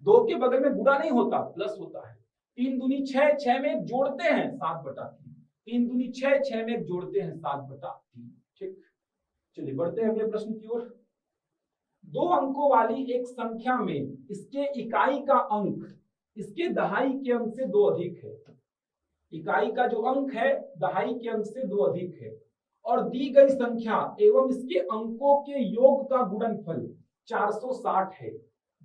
2 के बगल में गुणा नहीं होता, प्लस होता है। 3 दूनी 6, 6 में 1 जोड़ते हैं 7/3। 3 दूनी 6, 6 में 1 जोड़ते हैं 7/3। ठीक, चलिए बढ़ते हैं अगले प्रश्न की ओर। दो अंकों वाली एक संख्या में इसके इकाई का अंक इसके दहाई के अंक से दो अधिक है। इकाई का जो अंक है दहाई के अंक से दो अधिक है और दी गई संख्या एवं इसके अंकों के योग का गुणनफल 460 है।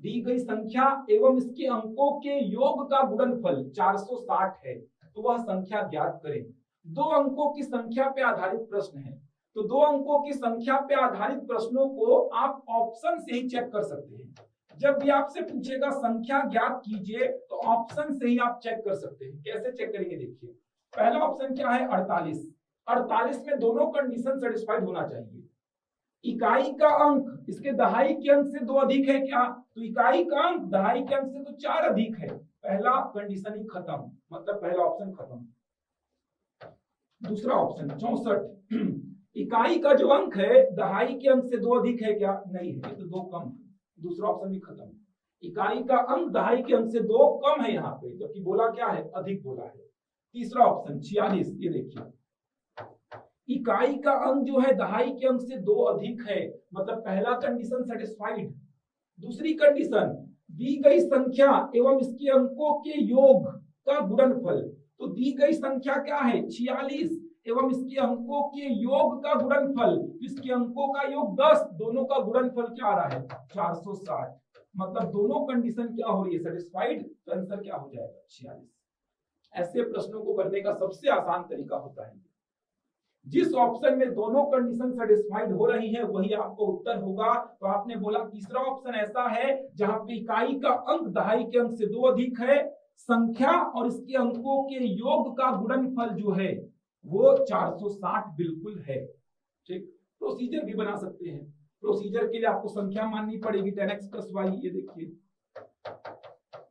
दी गई संख्या एवं इसके अंकों के योग का गुणनफल 460 है, तो वह संख्या ज्ञात करें। दो अंकों की संख्या पे आधारित प्रश्न है, तो दो अंकों की संख्या पे आधारित प्रश्नों को आप ऑप्शन से ही चेक कर सकते हैं। जब भी आपसे पूछेगा संख्या ज्ञात कीजिए तो ऑप्शन से ही आप चेक कर सकते हैं। कैसे चेक करेंगे, देखिए पहला ऑप्शन क्या है 48। 48 में दोनों कंडीशन सेटिस्फाइड होना चाहिए। इकाई का अंक इसके दहाई के अंक से दो अधिक है क्या, तो इकाई का अंक दहाई के अंक से तो 4 अधिक है। पहला कंडीशन ही खत्म, मतलब पहला ऑप्शन खत्म। दूसरा ऑप्शन 64, इकाई का जो अंक है दहाई के अंक से दो अधिक है क्या, नहीं है, ये तो दो कम है। दूसरा ऑप्शन भी खत्म। इकाई का अंक दहाई के अंक से दो कम है यहाँ पे, जबकि बोला क्या है, अधिक बोला है। तीसरा ऑप्शन 46, ये देखिए इकाई का अंक जो है दहाई के अंक से दो अधिक है, मतलब पहला कंडीशन सेटिस्फाइड। दूसरी कंडीशन, दी गई संख्या एवं इसके अंकों के योग का गुणनफल, तो दी गई संख्या क्या है 46 एवं इसके अंकों के योग का गुणनफल, इसके अंकों का योग 10, दोनों का गुणनफल क्या आ रहा है 460, मतलब दोनों कंडीशन क्या हो रही है सेटिस्फाइड, तो आंसर क्या हो जाएगा 46। ऐसे प्रश्नों को करने का सबसे आसान तरीका होता है, जिस ऑप्शन में दोनों कंडीशन सेटिस्फाइड हो रही है वही आपको उत्तर होगा। तो आपने बोला तीसरा ऑप्शन ऐसा है जहां पे इकाई का अंक दहाई के अंक से दो अधिक है, संख्या और इसके अंकों के योग का गुणनफल जो है वो 460 बिल्कुल है। ठीक, प्रोसीजर भी बना सकते हैं। प्रोसीजर के लिए आपको संख्या माननी पड़ेगी 10x प्लस वाई। ये देखिए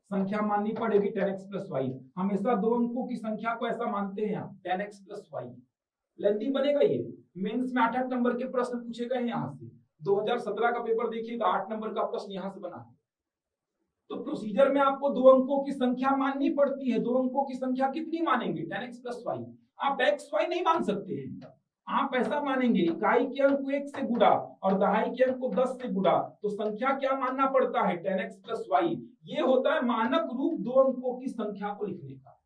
संख्या माननी पड़ेगी 10x प्लस वाई। हमेशा दो अंकों की संख्या को ऐसा मानते हैं आप 10x प्लस वाई। लेंथी बनेगा ये, मेंस में 8 नंबर के प्रश्न पूछे गए यहाँ से। 2017 का पेपर देखिएगा 8 नंबर का प्रश्न यहाँ से बना है। तो प्रोसीजर में आपको दो अंकों की संख्या माननी पड़ती है। दो अंकों की संख्या कितनी मानेंगे 10x प्लस वाई। आप x y नहीं मान सकते हैं, आप ऐसा मानेंगे इकाई के अंक को 1 से गुणा और दहाई के अंक को 10 से गुणा, तो संख्या क्या मानना पड़ता है 10x प्लस वाई। ये होता है मानक रूप दो अंकों की संख्या को लिखने का।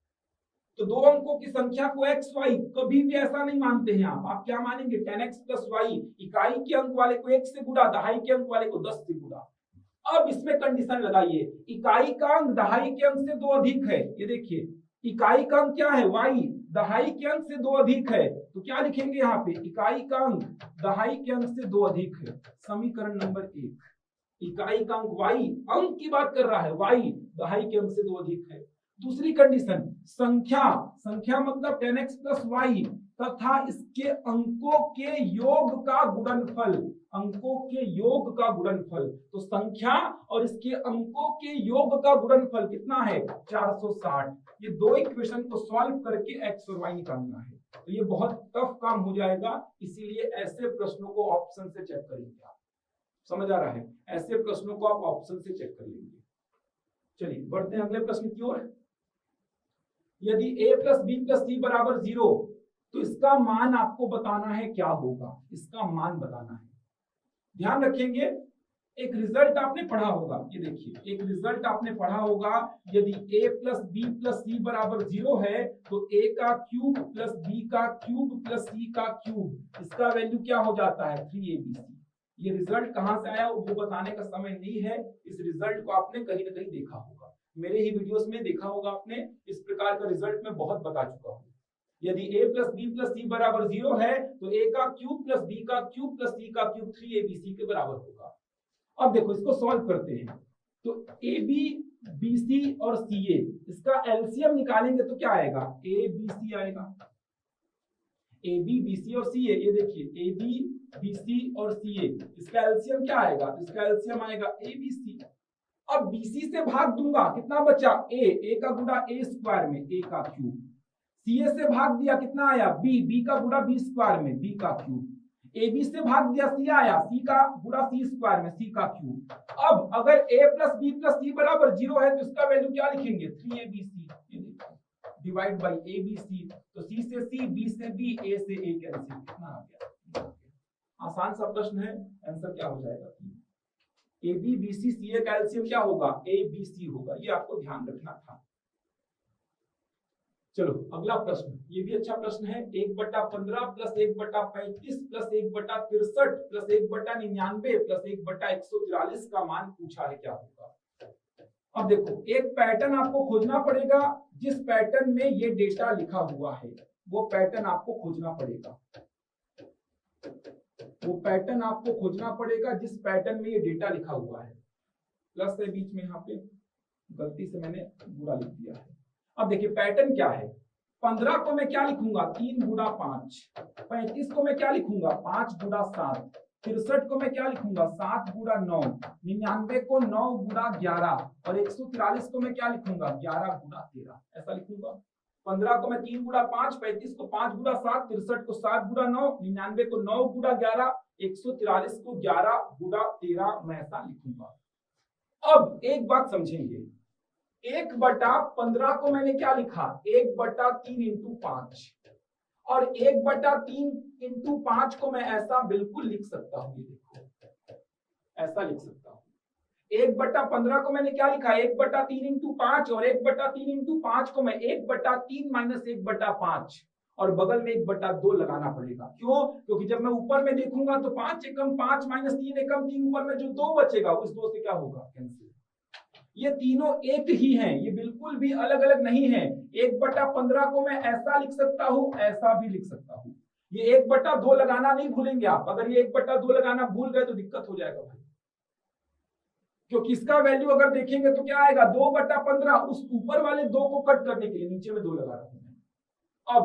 तो दो अंकों की संख्या को x y कभी भी ऐसा नहीं मानते हैं आप क्या मानेंगे 10x प्लस वाई, इकाई के अंक वाले को 1 से गुणा, दहाई के अंक वाले को 10 से गुणा। अब इसमें कंडीशन लगाइए, इकाई का अंक दहाई के अंक से दो अधिक है। ये देखिए इकाई का अंक क्या है y, दहाई के अंक से दो अधिक है, तो क्या लिखेंगे यहाँ पे इकाई का अंक दहाई के अंक से दो अधिक है। समीकरण नंबर 1, इकाई का अंक y, अंक की बात कर रहा है y, दहाई के अंक से दो अधिक है। दूसरी कंडीशन संख्या, संख्या मतलब 10x प्लस वाई तथा इसके अंकों के योग का गुणनफल, अंकों के योग का गुणनफल। तो संख्या और इसके अंकों के योग का गुणनफल कितना है 460। ये दो इक्वेशन को सॉल्व करके x और y निकालना है, तो ये बहुत टफ काम हो जाएगा। इसीलिए ऐसे प्रश्नों को ऑप्शन से चेक करेंगे आप। समझ आ रहा है, ऐसे प्रश्नों को आप ऑप्शन से चेक कर लेंगे। चलिए बढ़ते हैं अगले प्रश्न की ओर। यदि a प्लस बी प्लस सी बराबर 0, तो इसका मान आपको बताना है क्या होगा, इसका मान बताना है। ध्यान रखेंगे एक रिजल्ट आपने पढ़ा होगा, ये देखिए एक रिजल्ट आपने पढ़ा होगा, यदि a प्लस बी प्लस सी बराबर 0 है तो a का क्यूब प्लस b का क्यूब प्लस c का क्यूब, इसका वैल्यू क्या हो जाता है 3abc। ये रिजल्ट कहां से आया वो बताने का समय नहीं है, इस रिजल्ट को आपने कहीं ना कहीं देखा होगा, मेरे ही वीडियोस में देखा होगा आपने। इस प्रकार का रिजल्ट मैं बहुत बता चुका हूं। यदि a प्लस बी प्लस सी बराबर 0 है तो a का क्यूब प्लस b का क्यूब प्लस c का क्यूब 3abc के बराबर होगा। अब देखो इसको सॉल्व करते हैं, तो ab bc और ca, इसका एलसीएम निकालेंगे तो क्या आएगा abc आएगा, ab bc और ca। ये देखिए ab bc और ca, इसका एलसीएम क्या आएगा, तो इसका एलसीएम आएगा abc। अब BC से भाग दूंगा, कितना बचा a का गुणा a स्क्वायर में a का क्यूब, CA से भाग दिया कितना आया b का गुणा b स्क्वायर में b का क्यूब, AB से भाग दिया C आया c का गुणा c स्क्वायर में c का क्यूब। अब अगर a plus b plus c बराबर 0 है तो इसका वैल्यू क्या लिखेंगे 3abc, डिवाइड बाई abc। तो c से c, b से b, a से a कैंसिल, कितना आ गया। आसान सा प्रश्न है, आंसर क्या हो जाएगा 3। AbBcCa कैल्शियम क्या होगा, ABC होगा। ये आपको ध्यान रखना था। चलो अगला प्रश्न, ये भी अच्छा प्रश्न है। 1/15 प्लस 1/35 प्लस 1/63 प्लस 1/99 प्लस 1/143 का मान पूछा है, क्या होगा। अब देखो, एक पैटर्न आपको खोजना पड़ेगा जिस पैटर्न में ये डेटा लिखा हुआ है, वो पैटर्न आपको खोजना पड़ेगा। वो पैटर्न आपको खोजना पड़ेगा जिस पैटर्न में ये डेटा लिखा हुआ है। प्लस है बीच में, यहाँ पे गलती से मैंने बुरा लिख दिया है। अब देखिए पैटर्न क्या है। 15 को मैं क्या लिखूंगा, 3 गुणा 5। 35 को मैं क्या लिखूंगा, 5 गुणा 7। 63 को मैं क्या लिखूंगा, 7 गुणा 9। 99 को 9 गुणा 11 और 143 को मैं क्या लिखूंगा, 11 गुणा 13। ऐसा लिखूंगा। 15 को मैं 3 गुणा 5, 35 को 5 गुणा 7, 63 को 7 गुणा 9, 99 को 9 गुणा 11, 143 को 11 गुणा 13, मैं ऐसा लिखूंगा। अब एक बात समझेंगे, 1/15 को मैंने क्या लिखा, 1/3 इंटू 5, और 1/3 इंटू 5 को मैं ऐसा बिल्कुल लिख सकता हूं। ये देखो ऐसा लिख सकता हूं। 1/15 को मैंने क्या लिखा, 1/3 इंटू 5, और 1/3 इंटू 5 को मैं 1/3 माइनस 1/5 और बगल में 1/2 लगाना पड़ेगा। क्यों, क्योंकि जब मैं ऊपर में देखूंगा तो 5 एकम 5 माइनस 3 एकम 3, ऊपर में जो 2 बचेगा उस 2 से क्या होगा, कैंसिल। ये तीनों एक ही हैं, ये बिल्कुल भी अलग अलग नहीं है। 1/15 को मैं ऐसा लिख सकता हूं, ऐसा भी लिख सकता हूं। ये 1/2 लगाना नहीं भूलेंगे आप। अगर ये 1/2 लगाना भूल गए तो दिक्कत हो जाएगा भाई, क्योंकि इसका वैल्यू अगर देखेंगे तो क्या आएगा, 2/15। उस ऊपर वाले 2 को कट करने के लिए नीचे में 2 लगा रहा हूं। अब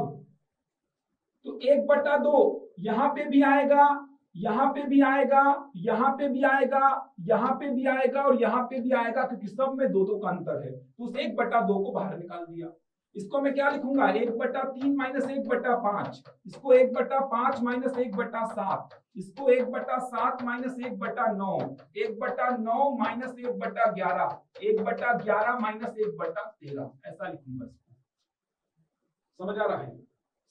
तो 1/2 यहां पे भी आएगा, यहां पे भी आएगा, यहां पे भी आएगा, यहां पे भी आएगा और यहां पे भी आएगा, क्योंकि सब में 2 का अंतर है। तो उस 1/2 को बाहर निकाल दिया। इसको मैं क्या लिखूंगा, 1/3 माइनस 1/5, इसको 1/5 माइनस 1/7, इसको 1/7 माइनस 1/9, 1/9 माइनस 1/11, 1/11 माइनस 1/13, ऐसा लिखूंगा इसको। समझ आ रहा है।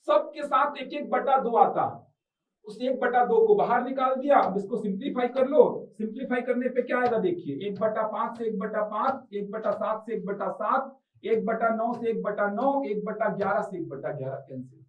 सबके साथ 1/2 आता, उस 1/2 को बाहर निकाल दिया। अब इसको सिंप्लीफाई कर लो। सिंप्लीफाई करने पे क्या आएगा, देखिए 1/5 से 1/5, 1/7 से 1/7, 1/9 से 1/9, 1/11 से 1/11, कैंसिल।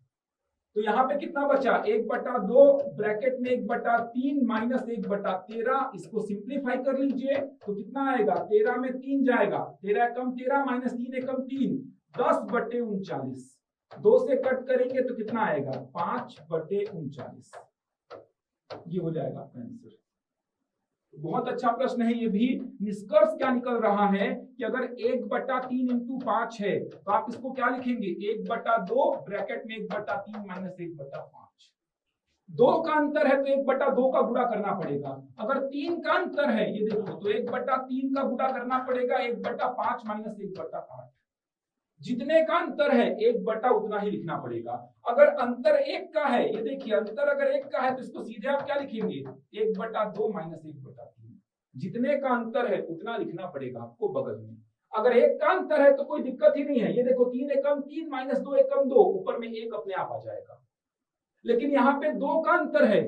तो यहाँ पे कितना बचा, 1/2 ब्रैकेट में 1/3 माइनस 1/13। इसको सिंप्लीफाई कर लीजिए तो कितना आएगा, 13 में 3 जाएगा, 13 एकम 13 माइनस 3 एकम 3, 10/39। 2 से कट करेंगे तो कितना आएगा, 5/39। ये हो जाएगा आंसर। बहुत अच्छा प्रश्न है ये भी। निष्कर्ष क्या निकल रहा है कि अगर 1/3 इंटू 5 है तो आप इसको क्या लिखेंगे, 1/2 ब्रैकेट में 1/3 माइनस 1/5। 2 का अंतर है तो 1/2 का गुणा करना पड़ेगा। अगर 3 का अंतर है, ये देखो, तो 1/3 का गुणा करना पड़ेगा 1/5 माइनस 1/8। जितने का अंतर है 1/, उतना ही लिखना पड़ेगा। अगर अंतर 1 का है, ये देखिए अंतर अगर 1 का है तो इसको सीधे आप क्या लिखेंगे, 1/2 माइनस 1/3। जितने का अंतर है उतना लिखना पड़ेगा आपको बगल में। अगर 1 का अंतर है तो कोई दिक्कत ही नहीं है। ये देखो 3 एकम 3 माइनस 2 एकम 2, ऊपर में 1 अपने आप आ जाएगा। लेकिन यहाँ पे 2 का अंतर है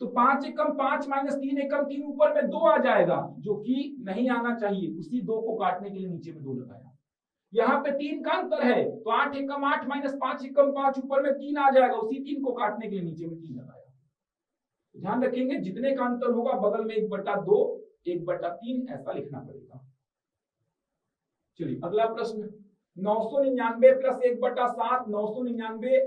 तो 5 एकम 5 माइनस 3 एकम 3, ऊपर में 2 आ जाएगा, जो कि नहीं आना चाहिए। उसी 2 को काटने के लिए नीचे में 2 लगाया। यहाँ पे 3 का अंतर है तो 8 एकम 8 माइनस 5 एकम 5, ऊपर में 3 आ जाएगा। उसी 3 को काटने के लिए नीचे में 3 लगाया। ध्यान रखेंगे जितने का अंतर होगा बगल में 1/2, 1/3 ऐसा लिखना पड़ेगा। चलिए अगला प्रश्न, 999 प्लस 1/7, 999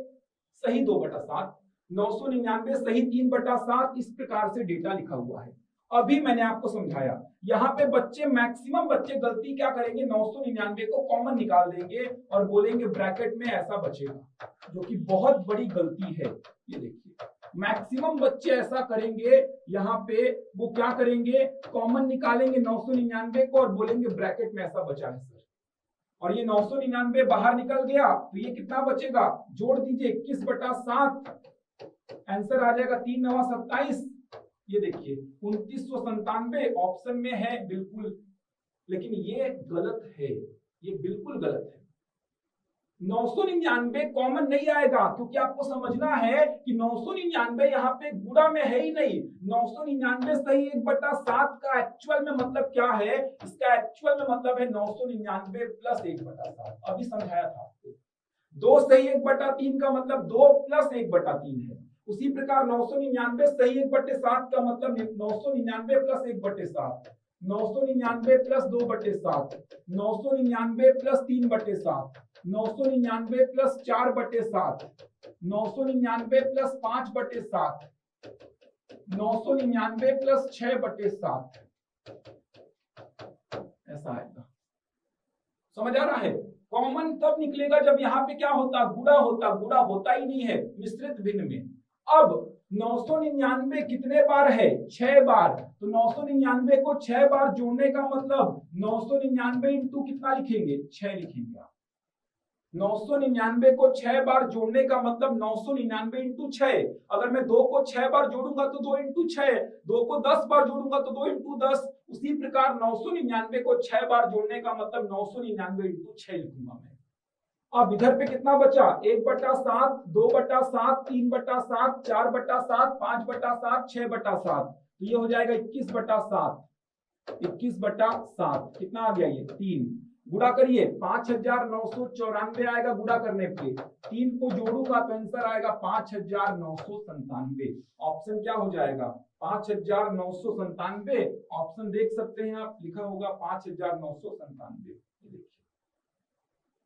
सही 2/7, 999 सही 3/7, इस प्रकार से डेटा लिखा हुआ है। अभी मैंने आपको समझाया, यहाँ पे बच्चे मैक्सिमम बच्चे गलती क्या करेंगे, 999 को कॉमन निकाल देंगे और बोलेंगे ब्रैकेट में ऐसा बचेगा, जो कि बहुत बड़ी गलती है। ये देखिए मैक्सिमम बच्चे ऐसा करेंगे, यहाँ पे वो क्या करेंगे, कॉमन निकालेंगे 999 को और बोलेंगे ब्रैकेट में ऐसा बचा है सर। और ये 999 बाहर निकल गया तो ये कितना बचेगा, जोड़ दीजिए 21/7, आंसर आ जाएगा 3 9 27। ये देखिए 2997 ऑप्शन में है बिल्कुल, लेकिन ये गलत है, ये बिल्कुल गलत है। 999 कॉमन नहीं आएगा, क्योंकि आपको समझना है कि 999 यहाँ पे गुणा में है ही नहीं। 999 सही 1/7 का एक्चुअल में मतलब क्या है, इसका एक्चुअल में मतलब है 999 प्लस 1/7। अभी समझाया था आपको। 2 सही 1/3 का मतलब 2 प्लस 1/3 है। उसी प्रकार 999 सही 1/7 का मतलब 999 plus 1/7, 999 plus 2/7, 999 plus 3/7, 999 plus 4/7, 999 plus 5/7, 999 plus 6/7, ऐसा आएगा। समझ आ रहा है? कॉमन तब निकलेगा जब यहाँ पे क्या होता, गुणा होता। गुणा होता ही नहीं है मिश्रित भिन्न में। अब 999 कितने बार है, 6 बार। तो 999 को 6 बार जोड़ने का मतलब 999 इंटू कितना लिखेंगे, 6 लिखेंगे आप। 999 को 6 बार जोड़ने का मतलब 999 इंटू 6। अगर मैं 2 को 6 बार जोड़ूंगा तो 2 इंटू 6, 2 को 10 बार जोड़ूंगा तो 2 इंटू 10। उसी प्रकार 999 को 6 बार जोड़ने का मतलब 999 इंटू 6 लिखूंगा मैं। अब इधर पे कितना बचा, 1/7, 2/7, 3/7, 4/7, 5/7, 6/7। तो ये हो जाएगा 21/7। 21/7 कितना आ गया, ये 3। गुणा करिए, 5994 आएगा गुणा करने पे। 3 को जोड़ूंगा तो आंसर आएगा 5997। ऑप्शन क्या हो जाएगा, 5997। ऑप्शन देख सकते हैं आप, लिखा होगा 5997।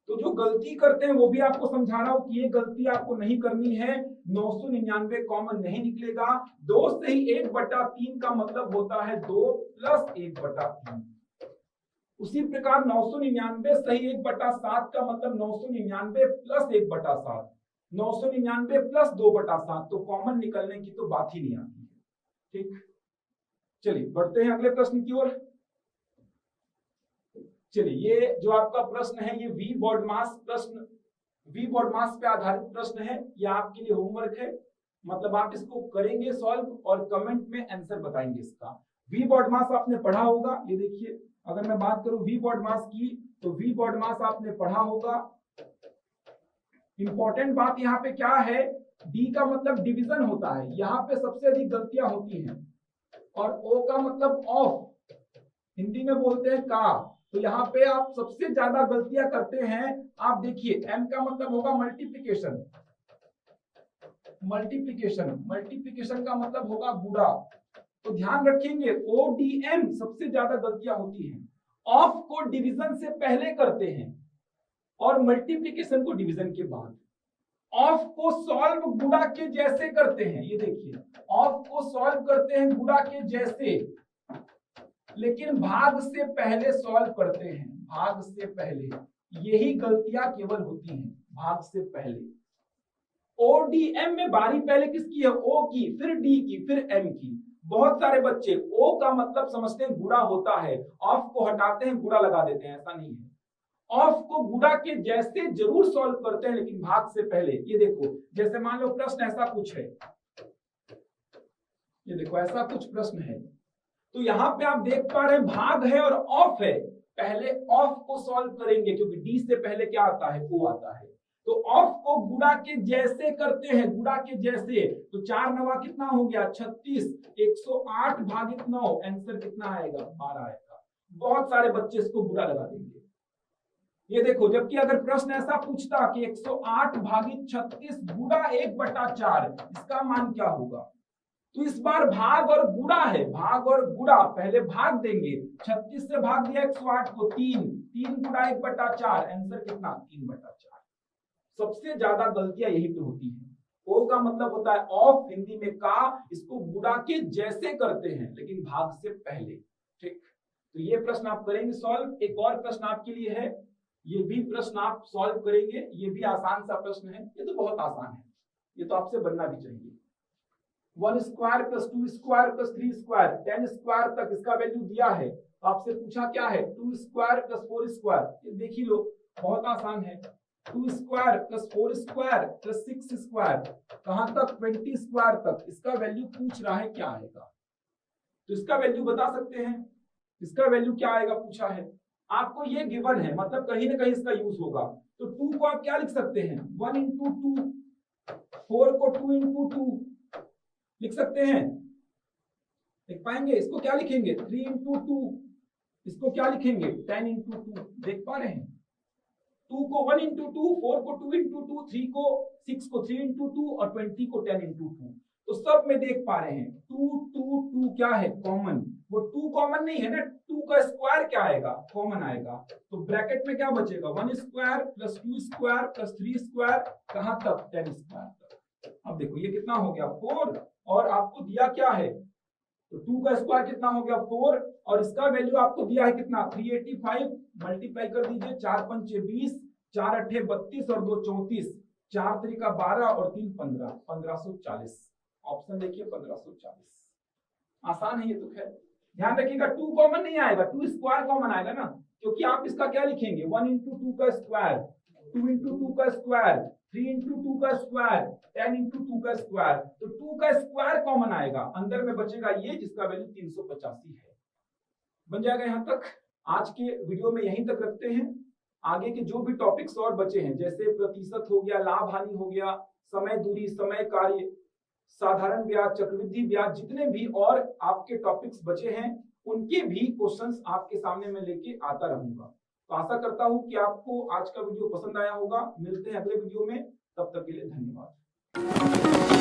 तो जो गलती करते हैं वो भी आपको समझा रहा हूं कि ये गलती आपको नहीं करनी है। 999 कॉमन नहीं निकलेगा। 2 से ही 1/3 का मतलब होता है 2 प्लस 1/3। उसी प्रकार 999 सही 1/7 का मतलब 999 प्लस 1/7, 999 प्लस 2/7। तो कॉमन निकलने की तो बात ही नहीं आती है। ठीक, चलिए बढ़ते हैं अगले प्रश्न की ओर। चलिए, ये जो आपका प्रश्न है ये वी बॉडमास प्रश्न, वी बॉडमास पे आधारित प्रश्न है। ये आपके लिए होमवर्क है, मतलब आप इसको करेंगे सॉल्व और कमेंट में आंसर बताएंगे इसका। वी बॉडमास आपने पढ़ा होगा। ये देखिए, अगर मैं बात करूं वी बॉडमास की, तो वी बॉडमास आपने पढ़ा होगा। इंपॉर्टेंट बात यहाँ पे क्या है, डी का मतलब डिवीजन होता है, यहाँ पे सबसे अधिक गलतियां होती हैं। और ओ का मतलब ऑफ, हिंदी में बोलते हैं का। तो यहाँ पे आप सबसे ज्यादा गलतियां करते हैं। आप देखिए, एम का मतलब होगा मल्टीप्लिकेशन, मल्टीप्लिकेशन, मल्टीप्लिकेशन का मतलब होगा गुणा। तो ध्यान रखेंगे, ODM सबसे ज्यादा गलतियां होती हैं। ऑफ को डिवीजन से पहले करते हैं और मल्टीप्लिकेशन को डिवीजन के बाद। ऑफ को सॉल्व गुणा के जैसे करते हैं, ये देखिए, ऑफ को सॉल्व करते हैं गुणा के जैसे, लेकिन भाग से पहले सॉल्व करते हैं, भाग से पहले। यही गलतियां केवल होती हैं, भाग से पहले। ODM में बारी पहले किसकी है, O की, फिर D की, फिर M की। बहुत सारे बच्चे O का मतलब समझते हैं गुणा होता है, ऑफ को हटाते हैं गुणा लगा देते हैं, ऐसा नहीं है। ऑफ को गुणा के जैसे जरूर सॉल्व करते हैं, लेकिन भाग से पहले। ये देखो, जैसे मान लो प्रश्न ऐसा कुछ है, ये देखो ऐसा कुछ प्रश्न है, तो यहाँ पे आप देख पा रहे हैं भाग है और ऑफ है। पहले ऑफ को सॉल्व करेंगे, क्योंकि डी से पहले क्या आता है, ओ आता है। तो ऑफ को गुणा के जैसे करते हैं, गुणा के जैसे। तो 4 9 कितना हो गया, 36, 108 भागित 9, आंसर कितना आएगा, 12 आएगा। बहुत सारे बच्चे इसको गुणा लगा देंगे। ये देखो, जबकि अगर प्रश्न ऐसा पूछता कि 108 भागित 36 गुणा 1/4, इसका मान क्या होगा। तो इस बार भाग और गुणा है, भाग और गुणा। पहले भाग देंगे, 36 से भाग दिया 108 को, 3 गुणा 1/4, आंसर कितना, 3/4। सबसे ज्यादा गलतियां यही पे होती हैं। ओ का मतलब होता है ऑफ, हिंदी में का। इसको गुणा के जैसे करते हैं, लेकिन भाग से पहले। ठीक, तो ये प्रश्न आप करेंगे सॉल्व। एक और प्रश्न आपके लिए है, ये भी प्रश्न आप सॉल्व करेंगे। ये भी आसान सा प्रश्न है, ये तो बहुत आसान है, ये तो आपसे बनना भी चाहिए। 1 square plus 2 square plus 3 square 10 square तक इसका वैल्यू दिया है। तो आपसे पूछा क्या है, 2 स्क्वायर प्लस 4 स्क्वायर। ये देख ही लो, बहुत आसान है। 2 square plus 4 square plus 6 square, कहां तक, 20 स्क्वायर तक। इसका वैल्यू पूछ रहा है क्या आएगा, तो इसका वैल्यू बता सकते हैं। इसका वैल्यू क्या आएगा पूछा है आपको, ये गिवन है, मतलब कहीं ना कहीं इसका यूज होगा। तो 2 को आप क्या लिख सकते हैं 1 इंटू 2, 4 को 2 इंटू 2 लिख सकते हैं, लिख पाएंगे। इसको क्या लिखेंगे 3 इंटू 2, इसको क्या लिखेंगे 10 इंटू 2, देख पा रहे हैं। 2 को 1 इंटू 2, 4 को 2 इंटू 2, 6 को 3 इंटू 2 और 20 को 10 इंटू 2। तो सब में देख पा रहे हैं 2 2 2 क्या है कॉमन, वो 2 कॉमन नहीं है ना, 2 का स्क्वायर क्या आएगा कॉमन आएगा, तो ब्रैकेट में क्या बचेगा 1 square plus 2 square plus 3 square, कहां तक 10 स्क्वायर तक। अब देखो ये कितना हो गया 4, और आपको दिया क्या है, तो 2 का स्क्वायर कितना हो गया 4, और इसका वैल्यू आपको दिया है कितना 385, मल्टीप्लाई कर दीजिए 4 पंचे 20, 4 अट्ठे 32 और 2 34, 4 त्रिका 12 और 3 15, 1540। ऑप्शन देखिए 1540। आसान है ये तो। खैर ध्यान रखिएगा 2 कॉमन नहीं आएगा, 2 स्क्वायर कॉमन आएगा ना, क्योंकि आप इसका क्या लिखेंगे 1 इंटू 2 का स्क्वायर, 2 इंटू 2 का स्क्वायर, 3 इंटू 2 का स्क्वायर, 10 इंटू 2 का स्क्वायर, तो 2 का स्क्वायर कॉमन आएगा, अंदर में बचेगा ये जिसका वैल्यू 385 है। बन जाएगा यहां तक। आज के वीडियो में यहीं तक रखते हैं। आगे के जो भी टॉपिक्स और बचे हैं जैसे प्रतिशत हो गया, लाभ हानि हो गया, समय दूरी, समय कार्य, साधारण ब्याज, चक्रवृद्धि ब्याज, जितने भी और आपके टॉपिक्स बचे हैं उनके भी क्वेश्चंस आपके सामने मैं लेके आता रहूंगा। तो आशा करता हूं कि आपको आज का वीडियो पसंद आया होगा। मिलते हैं अगले वीडियो में, तब तक के लिए धन्यवाद।